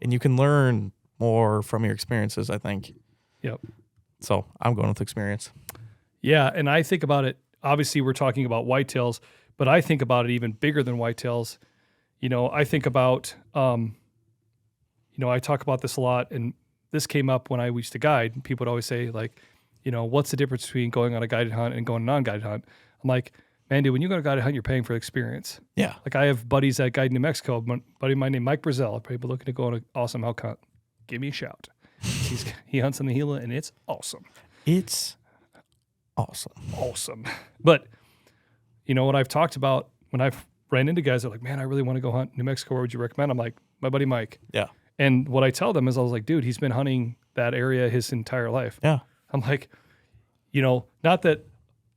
And you can learn more from your experiences, I think. Yep. So I'm going with experience. Yeah, and I think about it, obviously we're talking about whitetails, but I think about it even bigger than whitetails. You know, I think about, I talk about this a lot, and this came up when I used to guide. People would always say, like, what's the difference between going on a guided hunt and going on a non-guided hunt? I'm like, man, dude, when you go on a guided hunt, you're paying for experience. Yeah. Like I have buddies that guide in New Mexico. A buddy of mine named Mike Brazell, people looking to go on an awesome elk hunt. Give me a shout. He hunts in the Gila, and it's awesome. It's awesome. Awesome. But, what I've talked about when I've ran into guys that are like, man, I really want to go hunt New Mexico. Where would you recommend? I'm like, my buddy Mike. Yeah. And what I tell them is I was like, dude, he's been hunting that area his entire life. Yeah. I'm like, not that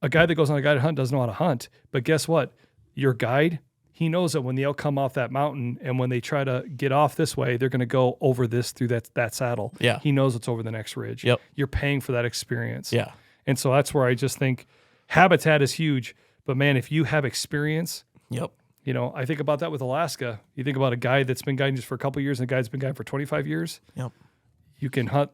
a guy that goes on a guided hunt doesn't know how to hunt, but guess what? Your guide, he knows that when the elk come off that mountain and when they try to get off this way, they're going to go over this through that saddle. Yeah. He knows what's over the next ridge. Yep. You're paying for that experience. Yeah. And so that's where I just think habitat is huge. But man, if you have experience, Yep. I think about that with Alaska. You think about a guy that's been guiding just for a couple of years and a guy that's been guiding for 25 years. Yep. You can hunt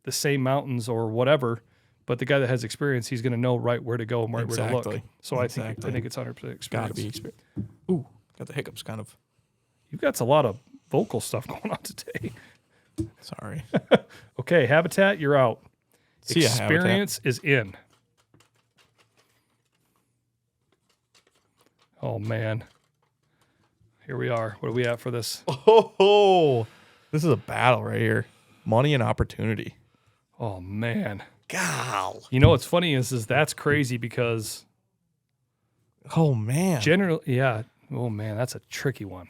the same mountains or whatever, but the guy that has experience, he's going to know right where to go and right where to look. So I think it's 100% experience. Gotta be experience. Ooh, got the hiccups kind of. You've got a lot of vocal stuff going on today. Sorry. Okay, habitat, you're out. See ya, Experience is in. Oh, man. Here we are. What do we have for this? Oh, this is a battle right here. Money and opportunity. Oh, man. Gal. What's funny is that's crazy because Oh, man. generally, yeah. Oh, man, that's a tricky one.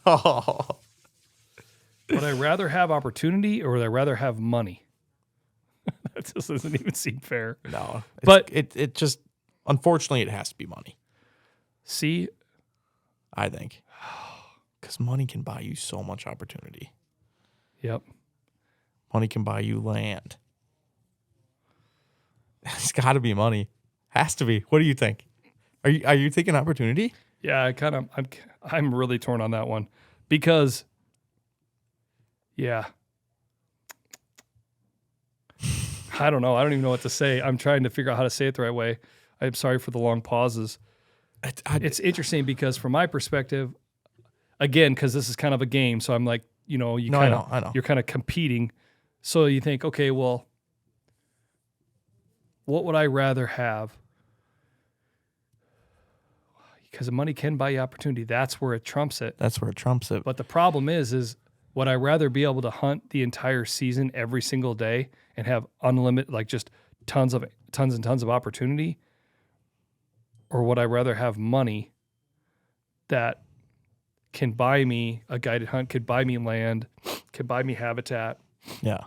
Oh. Would I rather have opportunity or would I rather have money? That just doesn't even seem fair. No. But- it just, unfortunately, it has to be money, See, I think. Because money can buy you so much opportunity. yep. Money can buy you land. It's got to be money. Has to be. What do you think? Are you thinking opportunity? Yeah, I'm really torn on that one because, yeah. I don't know. I don't even know what to say. I'm trying to figure out how to say it the right way. I'm sorry for the long pauses. It's interesting because from my perspective, again, because this is kind of a game, so I'm like, I know. You're kind of competing. So you think, okay, well, what would I rather have? Because money can buy you opportunity. That's where it trumps it. That's where it trumps it. But the problem is would I rather be able to hunt the entire season every single day and have unlimited, like just tons and tons of opportunity? Or would I rather have money that can buy me a guided hunt, could buy me land, could buy me habitat? Yeah.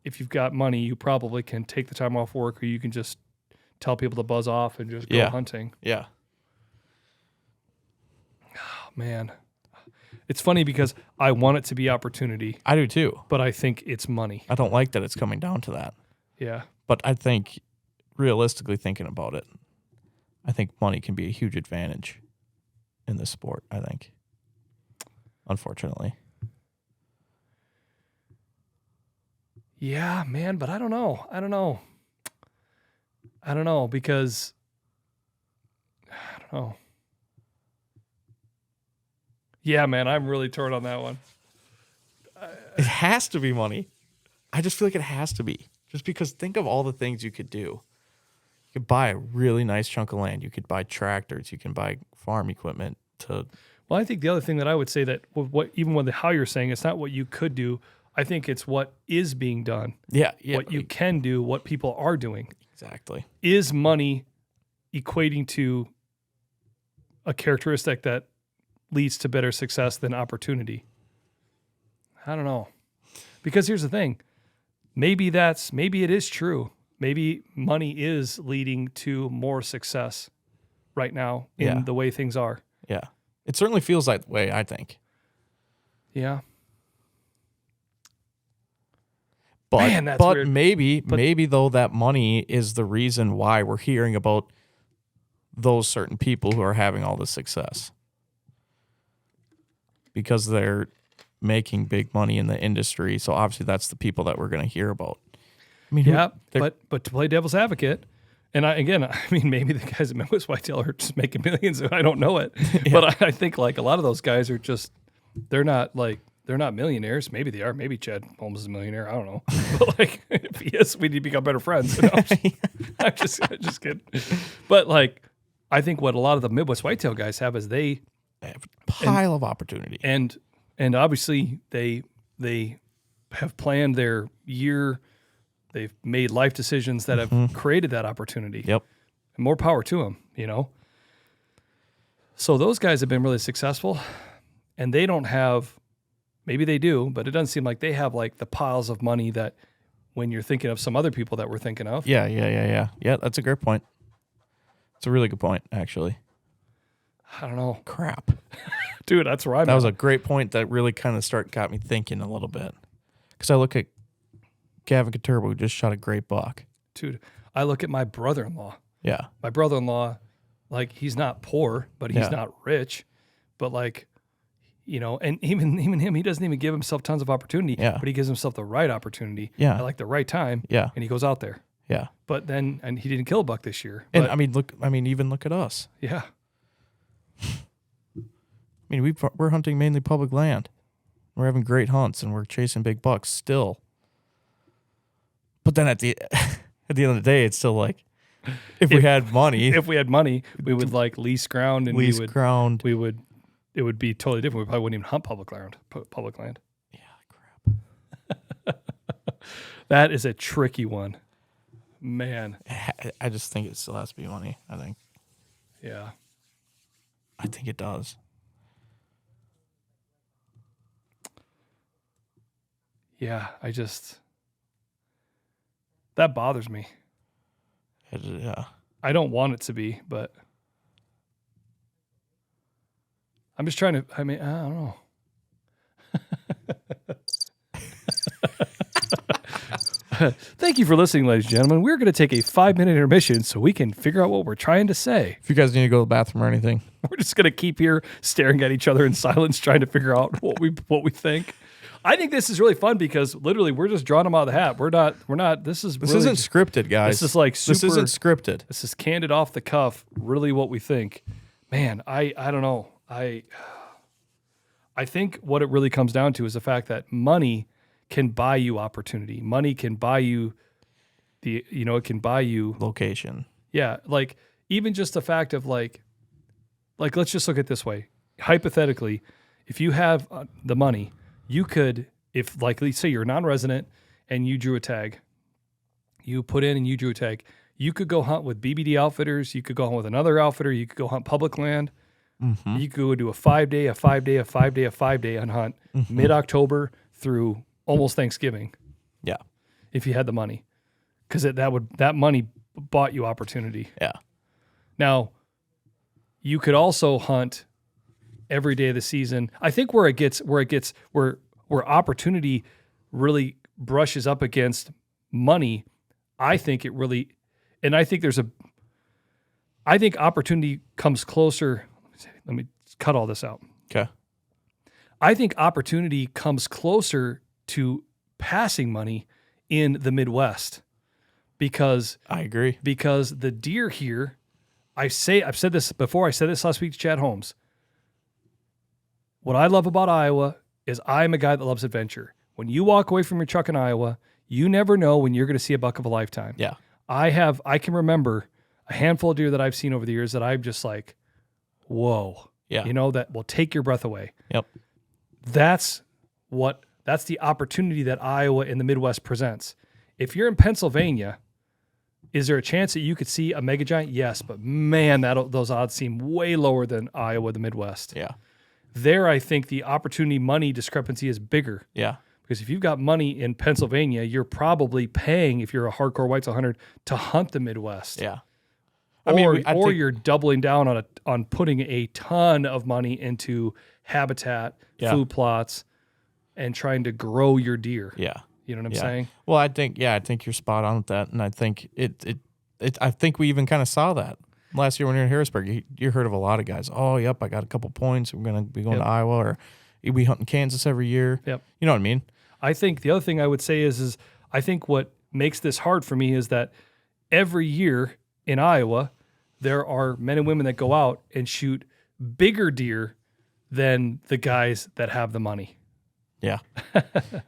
If you've got money, you probably can take the time off work or you can just tell people to buzz off and just go hunting. Yeah. man. It's funny because I want it to be opportunity, I do too. but I think it's money. I don't like that it's coming down to that. Yeah. But I think, realistically thinking about it, I think money can be a huge advantage in this sport, I think. Unfortunately. Yeah, man, but I don't know. I don't know because I don't know. Yeah, man, I'm really torn on that one. It has to be money. I just feel like it has to be. Just because think of all the things you could do. You could buy a really nice chunk of land. You could buy tractors. You can buy farm equipment to. Well, I think the other thing that I would say that even with how you're saying, it's not what you could do. I think it's what is being done. Yeah. What you can do, what people are doing. Exactly. Is money equating to a characteristic that leads to better success than opportunity? I don't know. Because here's the thing. Maybe it is true. Maybe money is leading to more success right now in the way things are. Yeah. It certainly feels that way, I think. Yeah. But, Man, that's but weird. maybe though that money is the reason why we're hearing about those certain people who are having all this success. Because they're making big money in the industry. So obviously that's the people that we're going to hear about. I mean, yeah, but to play devil's advocate, and maybe the guys at Memphis Whitetail are just making millions and I don't know it. Yeah. But I think like a lot of those guys are just, they're not millionaires. Maybe they are. Maybe Chad Holmes is a millionaire. I don't know. But like, if he is, we need to become better friends. You know? I'm just kidding. But like, I think what a lot of the Midwest Whitetail guys have is they have a pile of opportunity. And obviously they have planned their year. They've made life decisions that have created that opportunity. Yep. And more power to them, you know? So those guys have been really successful and they don't have, maybe they do, but it doesn't seem like they have like the piles of money that when you're thinking of some other people that we're thinking of. Yeah. Yeah, that's a great point. It's a really good point, actually. I don't know. Crap. Dude, that's where I'm That at. was a great point that really kind of got me thinking a little bit. Because I look at Gavin Caturbo, who just shot a great buck. Dude, I look at my brother-in-law. Yeah. My brother-in-law, like, he's not poor, but he's not rich. But, like, you know, and even him, he doesn't even give himself tons of opportunity. Yeah. But he gives himself the right opportunity at like the right time. Yeah. And he goes out there. Yeah. But then, and he didn't kill a buck this year. And But, even look at us. yeah. I mean, we're hunting mainly public land. We're having great hunts and we're chasing big bucks still. But then at the end of the day, it's still like, if we had money, we would like lease ground and it would be totally different. We probably wouldn't even hunt public land. Yeah, crap. That is a tricky one, man. I just think it still has to be money. I think it does. Yeah, that bothers me. Yeah. I don't want it to be, but I'm just trying to, I don't know. Thank you for listening, ladies and gentlemen. We're going to take a 5-minute intermission so we can figure out what we're trying to say. If you guys need to go to the bathroom or anything, We're just going to keep here staring at each other in silence, trying to figure out what we think. I think this is really fun because literally we're just drawing them out of the hat. We're not. This isn't scripted, guys. This is like super. This isn't scripted. This is candid off the cuff. Really, what we think. Man, I don't know. I think what it really comes down to is the fact that money can buy you opportunity. Money can buy you it can buy you Location. Yeah, like even just the fact of like let's just look at it this way. Hypothetically, if you have the money, you could, if like let's say you're a non-resident and you drew a tag, you put in and you drew a tag, you could go hunt with BBD outfitters, you could go hunt with another outfitter, you could go hunt public land. Mm-hmm. You could go do a 5-day hunt mid-October through almost Thanksgiving. Yeah. If you had the money. Because that money bought you opportunity. Yeah. Now, you could also hunt every day of the season. I think where opportunity really brushes up against money, I think opportunity comes closer. Let me cut all this out. Okay. I think opportunity comes closer to passing money in the Midwest because I agree. Because the deer here, I've said this before. I said this last week to Chad Holmes. What I love about Iowa is I'm a guy that loves adventure. When you walk away from your truck in Iowa, you never know when you're going to see a buck of a lifetime. Yeah. I can remember a handful of deer that I've seen over the years that I'm just like, whoa. Yeah. That will take your breath away. Yep. That's the opportunity that Iowa in the Midwest presents. If you're in Pennsylvania, is there a chance that you could see a mega giant? Yes, but man, those odds seem way lower than Iowa, the Midwest. Yeah. There, I think the opportunity money discrepancy is bigger. Yeah. Because if you've got money in Pennsylvania, you're probably paying, if you're a hardcore whitetail hunter, to hunt the Midwest. Yeah. Or you're doubling down on putting a ton of money into habitat, food plots, and trying to grow your deer. Yeah. You know what I'm saying? Well, I think you're spot on with that, and I think I think we even kind of saw that last year when you were in Harrisburg. You heard of a lot of guys. Oh, yep, I got a couple points. We're gonna be going to Iowa, or we hunt in Kansas every year. Yep. You know what I mean? I think the other thing I would say is I think what makes this hard for me is that every year in Iowa, there are men and women that go out and shoot bigger deer than the guys that have the money. Yeah.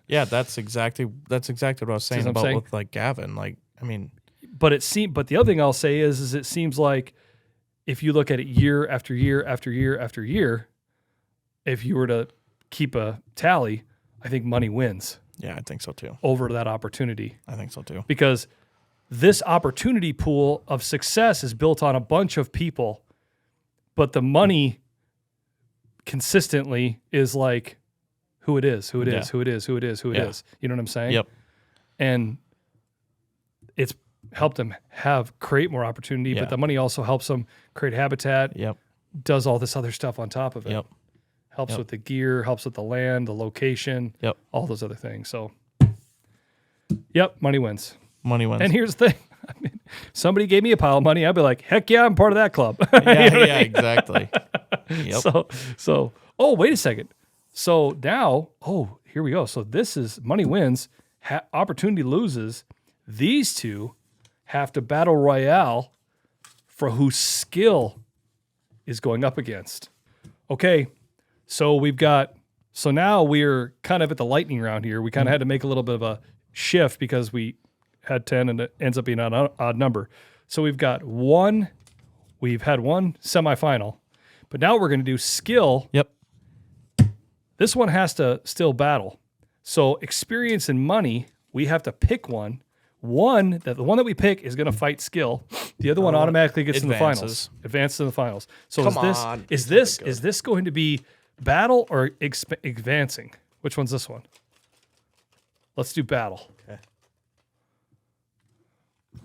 Yeah, that's exactly what I was saying about with like Gavin. Like, I mean, but the other thing I'll say is it seems like if you look at it year after year after year after year, if you were to keep a tally, I think money wins. Yeah, I think so too. Over that opportunity. I think so too. Because this opportunity pool of success is built on a bunch of people, but the money consistently is like who it is. You know what I'm saying? Yep. And it's helped them create more opportunity, but the money also helps them create habitat. Yep. Does all this other stuff on top of it. Yep. Helps with the gear, helps with the land, the location, Yep. all those other things. So, money wins. Money wins. And here's the thing. I mean, somebody gave me a pile of money, I'd be like, heck yeah, I'm part of that club. Yeah, exactly. Yep. So, wait a second. So now, here we go. So this is money wins, opportunity loses. These two have to battle royale for whose skill is going up against. Okay, so now we're kind of at the lightning round here. We kind of had to make a little bit of a shift because we had 10 and it ends up being an odd number. So we've had one semifinal, but now we're going to do skill. Yep. This one has to still battle. So experience and money, we have to pick one. The one that we pick is going to fight skill. The other one automatically gets in the finals. Advances in the finals. So is this going to be battle or advancing? Which one's this one? Let's do battle. Okay.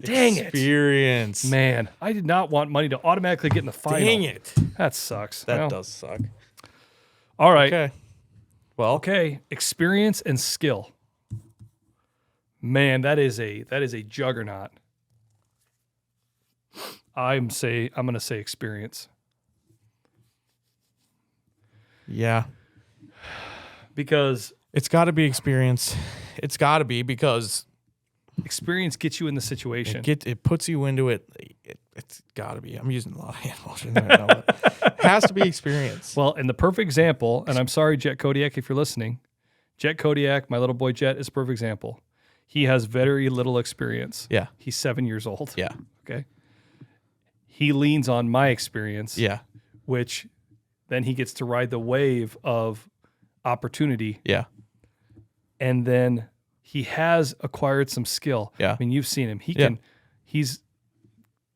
Dang Experience. it. Man, I did not want money to automatically get in the final. Dang it. That sucks. That does suck. All right. Okay. Well, okay, experience and skill. Man, that is a juggernaut. I'm going to say experience. Yeah. Because it's got to be experience. It's got to be because experience gets you in the situation. It puts you into it. It's got to be. I'm using a lot of hand motion right now. But it has to be experience. Well, and the perfect example, and I'm sorry, Jet Kodiak, if you're listening. Jet Kodiak, my little boy Jet, is a perfect example. He has very little experience. Yeah. He's 7 years old. Yeah. Okay. He leans on my experience. Yeah. Which then he gets to ride the wave of opportunity. Yeah. And then he has acquired some skill. Yeah. I mean, you've seen him. He's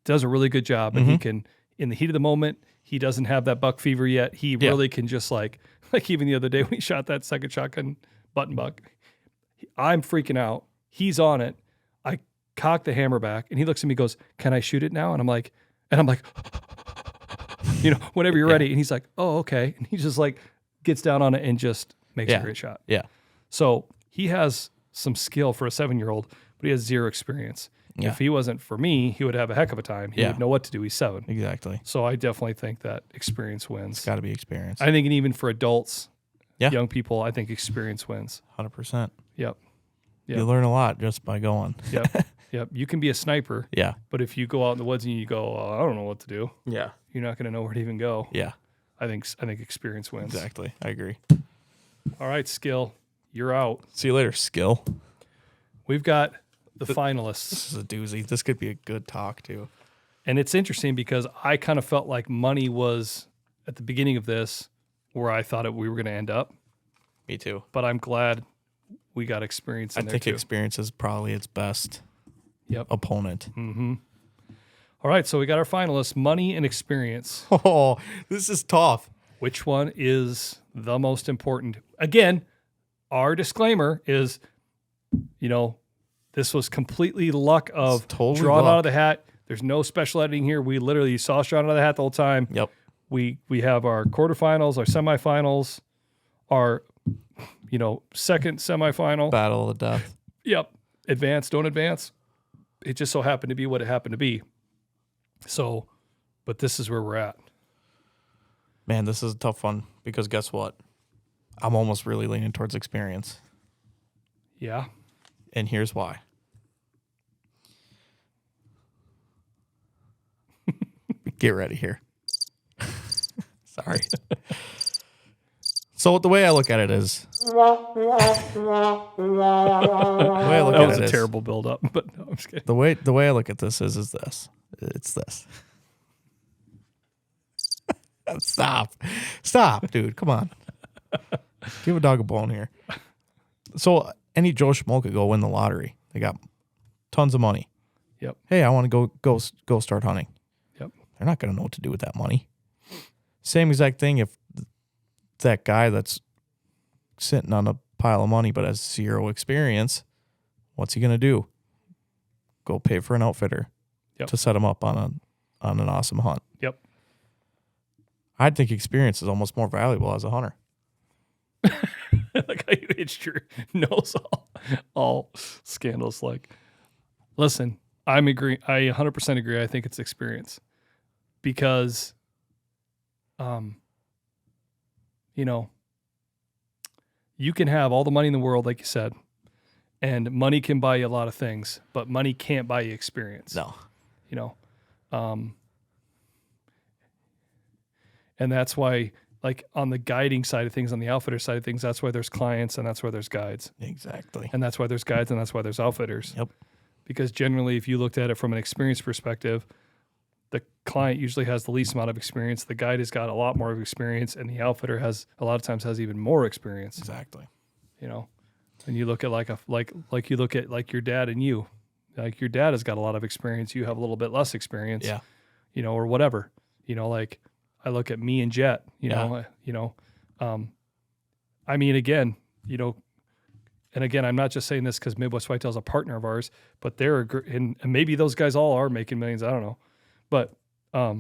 does a really good job, and he can, in the heat of the moment, he doesn't have that buck fever yet. He really can just like even the other day when he shot that second shotgun button buck, I'm freaking out. He's on it. I cock the hammer back, and he looks at me and goes, "Can I shoot it now?" And I'm like, whenever you're ready. And he's like, oh, okay. And he just like gets down on it and just makes a great shot. Yeah. So he has some skill for a 7-year-old, but he has zero experience. Yeah. If he wasn't for me, he would have a heck of a time. He would know what to do. He's 7. Exactly. So I definitely think that experience wins. It's got to be experience. I think, and even for adults, Yeah. young people, I think experience wins. 100%. Yep. You learn a lot just by going. Yep. Yep. You can be a sniper. Yeah. But if you go out in the woods and you go, I don't know what to do, Yeah. you're not going to know where to even go. Yeah. I think experience wins. Exactly. I agree. All right, Skill, you're out. See you later, Skill. We've got the finalists. This is a doozy. This could be a good talk, too. And it's interesting because I kind of felt like money was at the beginning of this where I thought we were going to end up. Me too. But I'm glad we got experience in there, think too. experience is probably its best opponent. Mm-hmm. All right, so we got our finalists, money and experience. Oh, this is tough. Which one is the most important? Again, our disclaimer is, this was completely luck of totally drawn luck. out of the hat. There's no special editing here. We literally saw us drawn out of the hat the whole time. Yep. We have our quarterfinals, our semifinals, our second semifinal. Battle of the death. Yep. Advance, don't advance. It just so happened to be what it happened to be. So, but this is where we're at. Man, this is a tough one because guess what? I'm almost really leaning towards experience. Yeah. And here's why. Get ready here. Sorry. So the way I look at it is... That was a terrible build-up, but no, I'm just kidding. The way I look at this is this. It's this. Stop, dude. Come on. Give a dog a bone here. So any Joe Schmo could go win the lottery. They got tons of money. Yep. Hey, I want to go start hunting. Yep. They're not going to know what to do with that money. Same exact thing if that guy that's sitting on a pile of money but has 0 experience, what's he going to do? Go pay for an outfitter to set him up on an awesome hunt. Yep. I think experience is almost more valuable as a hunter. Like how you hitched your nose all scandals. Like, listen, I 100% agree. I think it's experience because, you can have all the money in the world, like you said, and money can buy you a lot of things, but money can't buy you experience. No. And that's why, like on the guiding side of things, on the outfitter side of things, that's why there's clients and that's why there's guides. Exactly. And that's why there's guides and that's why there's outfitters. Yep. Because generally, if you looked at it from an experience perspective, the client usually has the least amount of experience. The guide has got a lot more of experience, and the outfitter has a lot of times has even more experience. Exactly. And you look at like you look at like your dad and you, like your dad has got a lot of experience. You have a little bit less experience. Yeah. Or whatever. Like I look at me and Jet. I mean, again, and again, I'm not just saying this because Midwest Whitetail is a partner of ours, but and maybe those guys all are making millions. I don't know. But I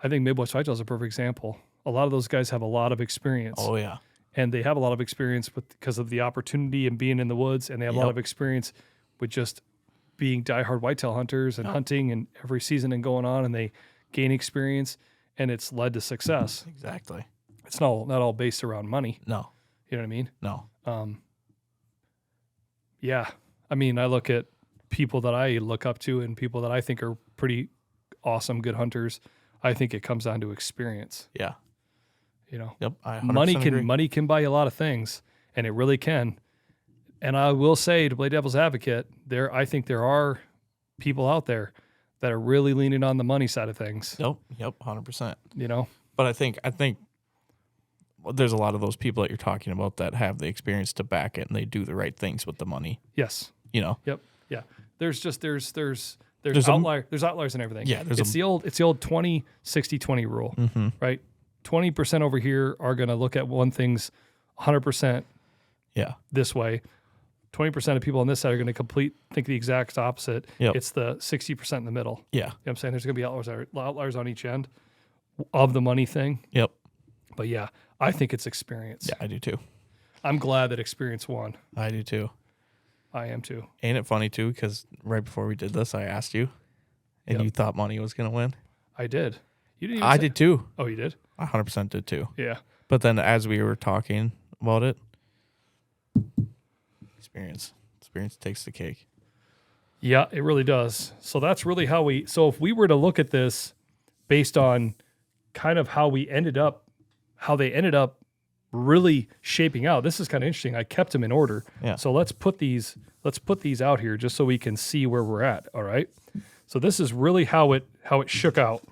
think Midwest Whitetail is a perfect example. A lot of those guys have a lot of experience. Oh, yeah. And they have a lot of experience because of the opportunity and being in the woods, and they have a lot of experience with just being diehard whitetail hunters and hunting and every season and going on, and they gain experience, and it's led to success. Exactly. It's not all based around money. No. You know what I mean? No. Yeah. I mean, I look at people that I look up to and people that I think are pretty awesome, good hunters. I think it comes down to experience. Yeah. Yep. Money can buy you a lot of things, and it really can. And I will say, to play devil's advocate, I think there are people out there that are really leaning on the money side of things. Yep. 100%. But I think there's a lot of those people that you're talking about that have the experience to back it, and they do the right things with the money. Yes. Yep. Yeah. There's outliers and everything. Yeah. It's the old 20-60-20 rule, right? 20% over here are going to look at one thing's 100% this way. 20% of people on this side are going to think the exact opposite. Yep. It's the 60% in the middle. Yeah. You know what I'm saying? There's going to be outliers on each end. of the money thing. Yep. But yeah, I think it's experience. Yeah, I do too. I'm glad that experience won. I do too. I am too. Ain't it funny too? Because right before we did this, I asked you, and you thought money was going to win. I did. You didn't. Even I say- did too. Oh, you did? I 100% did too. Yeah. But then as we were talking about it, experience takes the cake. Yeah, it really does. So that's really how we. So if we were to look at this based on kind of how they ended up really shaping out, this is kind of interesting. I kept them in order. Yeah. So let's put these out here just so we can see where we're at. All right. So this is really how it shook out.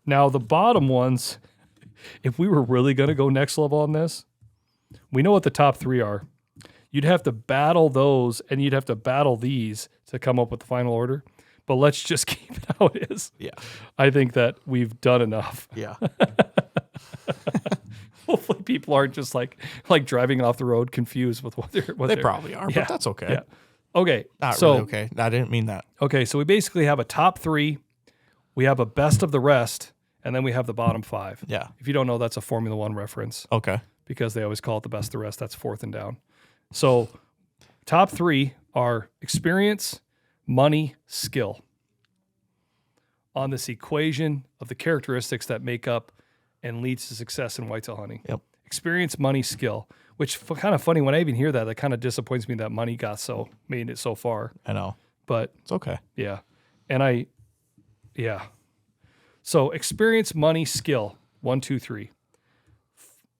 Now the bottom ones, if we were really going to go next level on this, we know what the top 3 are. You'd have to battle those, and you'd have to battle these to come up with the final order. But let's just keep it how it is. Yeah. I think that we've done enough. Yeah. Hopefully, people aren't just like driving off the road confused with what they're. They probably are, but that's okay. Yeah. Okay. Not really okay. I didn't mean that. Okay, so we basically have a top 3, we have a best of the rest, and then we have the bottom 5. Yeah. If you don't know, that's a Formula One reference. Okay. Because they always call it the best of the rest. That's 4th and down. So top 3 are experience, money, skill. On this equation of the characteristics that make up and leads to success in whitetail hunting. Yep. Experience, money, skill. Which kind of funny when I even hear that kind of disappoints me that money made it so far. I know. But It's okay. yeah. And So experience, money, skill. 1, 2, 3.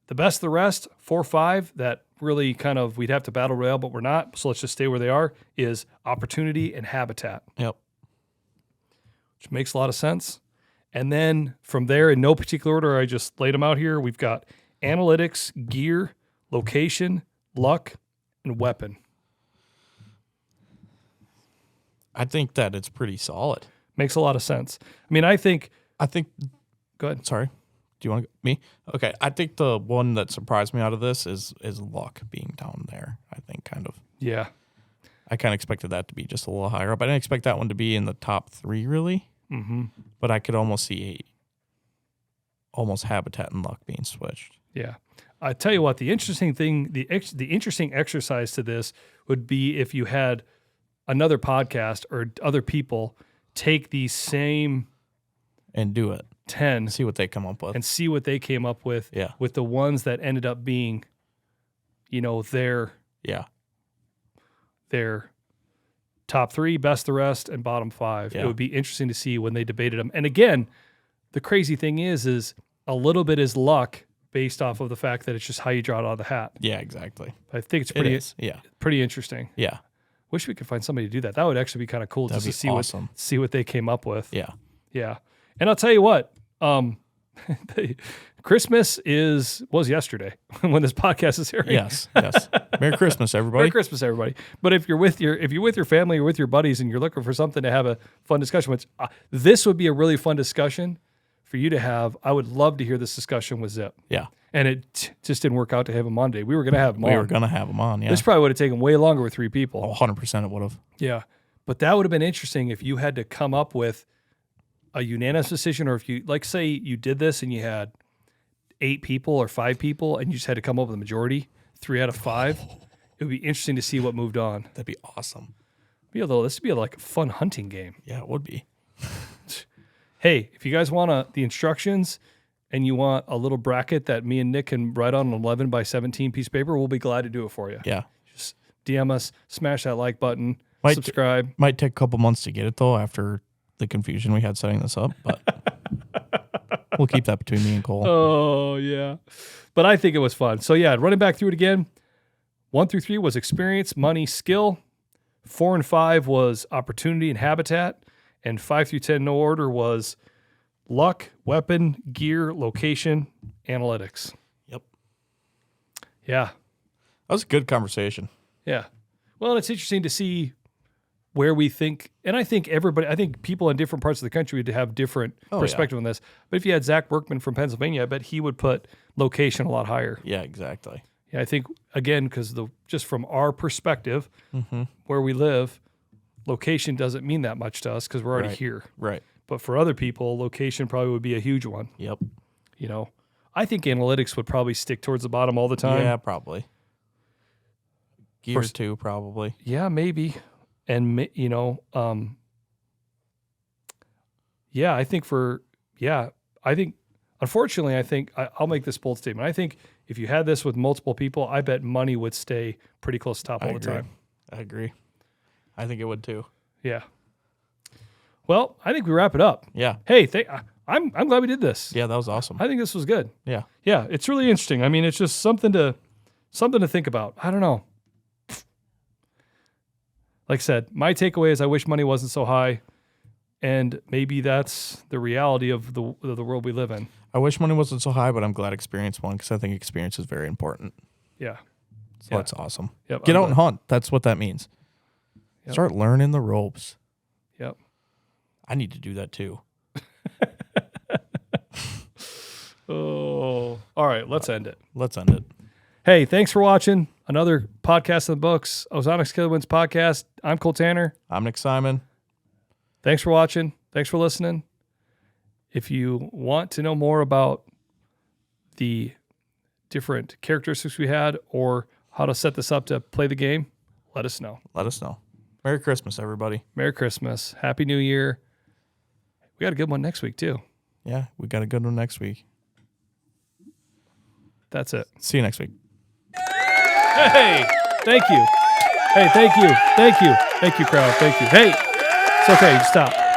The best of the rest, 4, 5, that really kind of we'd have to battle royale, but we're not. So let's just stay where they are, is opportunity and habitat, Yep. which makes a lot of sense. And then from there, in no particular order, I just laid them out here. We've got analytics, gear, location, luck, and weapon. I think that it's pretty solid. Makes a lot of sense. I mean, I think. Go ahead. Sorry. Do you want to me? Okay. I think the one that surprised me out of this is luck being down there. I think kind of. Yeah. I kind of expected that to be just a little higher up. I didn't expect that one to be in the top 3 really. Mm-hmm. But I could almost see almost habitat and luck being switched. Yeah. I tell you what, the interesting thing, the interesting exercise to this would be if you had another podcast or other people take these same And do it. 10 See what they come up with. and see what they came up with. Yeah. With the ones that ended up being, their top 3, best of the rest, and bottom 5. Yeah. It would be interesting to see when they debated them. And again, the crazy thing is a little bit is luck based off of the fact that it's just how you draw it out of the hat. Yeah, exactly. I think it's It is. Yeah. pretty interesting. Yeah. Wish we could find somebody to do that. That would actually be kind of cool That'd just to be see awesome. see what they came up with. Yeah. Yeah. And I'll tell you what, Christmas was yesterday when this podcast is airing. Yes. Yes. Merry Christmas, everybody. Merry Christmas, everybody. But if you're with your family or with your buddies and you're looking for something to have a fun discussion with, this would be a really fun discussion for you to have. I would love to hear this discussion with Zip. Yeah. And it just didn't work out to have him on today. We were going to have him on. We were going to have them on. Yeah. This probably would have taken way longer with 3 people. 100% it would have. Yeah. But that would have been interesting if you had to come up with a unanimous decision, or if you, like, say you did this and you had 8 people or 5 people and you just had to come up with a majority, 3 out of 5. It would be interesting to see what moved on. That'd be awesome. This would be like a fun hunting game. Yeah, it would be. Hey, if you guys want the instructions and you want a little bracket that me and Nick can write on an 11 by 17 piece of paper, we'll be glad to do it for you. Yeah. Just DM us, smash that like button, Might subscribe. Might take a couple months to get it, though, after the confusion we had setting this up, but we'll keep that between me and Cole. Oh, yeah. But I think it was fun. So, yeah, running back through it again, 1 through 3 was experience, money, skill. 4 and 5 was opportunity and habitat. And 5 through 10, no order, was luck, weapon, gear, location, analytics. Yep. Yeah. That was a good conversation. Yeah. Well, it's interesting to see where we think, and I think people in different parts of the country would have different perspective on this. But if you had Zach Workman from Pennsylvania, I bet he would put location a lot higher. Yeah, exactly. Yeah, I think, again, because just from our perspective, where we live, location doesn't mean that much to us because we're already here. Right. But for other people, location probably would be a huge one. Yep. You know, I think analytics would probably stick towards the bottom all the time. Yeah, probably. Gears too, probably. Yeah, maybe. And, yeah, I think unfortunately, I'll make this bold statement. I think if you had this with multiple people, I bet money would stay pretty close to top all the time. I agree. I think it would too. Yeah. Well, I think we wrap it up. Yeah. Hey, I'm glad we did this. Yeah, that was awesome. I think this was good. Yeah. Yeah, it's really interesting. I mean, it's just something to think about. I don't know. Like I said, my takeaway is I wish money wasn't so high, and maybe that's the reality of the world we live in. I wish money wasn't so high, but I'm glad experience won because I think experience is very important. Yeah. So that's awesome. Yep, Get out and hunt. That's what that means. Yep. Start learning the ropes. Yep. I need to do that too. Oh, all right. Let's end it. Let's end it. Hey, thanks for watching another podcast in the books, Ozonics Killerwinds podcast. I'm Cole Tanner. I'm Nick Simon. Thanks for watching. Thanks for listening. If you want to know more about the different characteristics we had or how to set this up to play the game, let us know. Let us know. Merry Christmas, everybody. Merry Christmas. Happy New Year. We got a good one next week, too. Yeah, we got a good one next week. That's it. See you next week. Hey, thank you. Hey, thank you. Thank you. Thank you, crowd. Thank you. Hey, it's okay. Stop.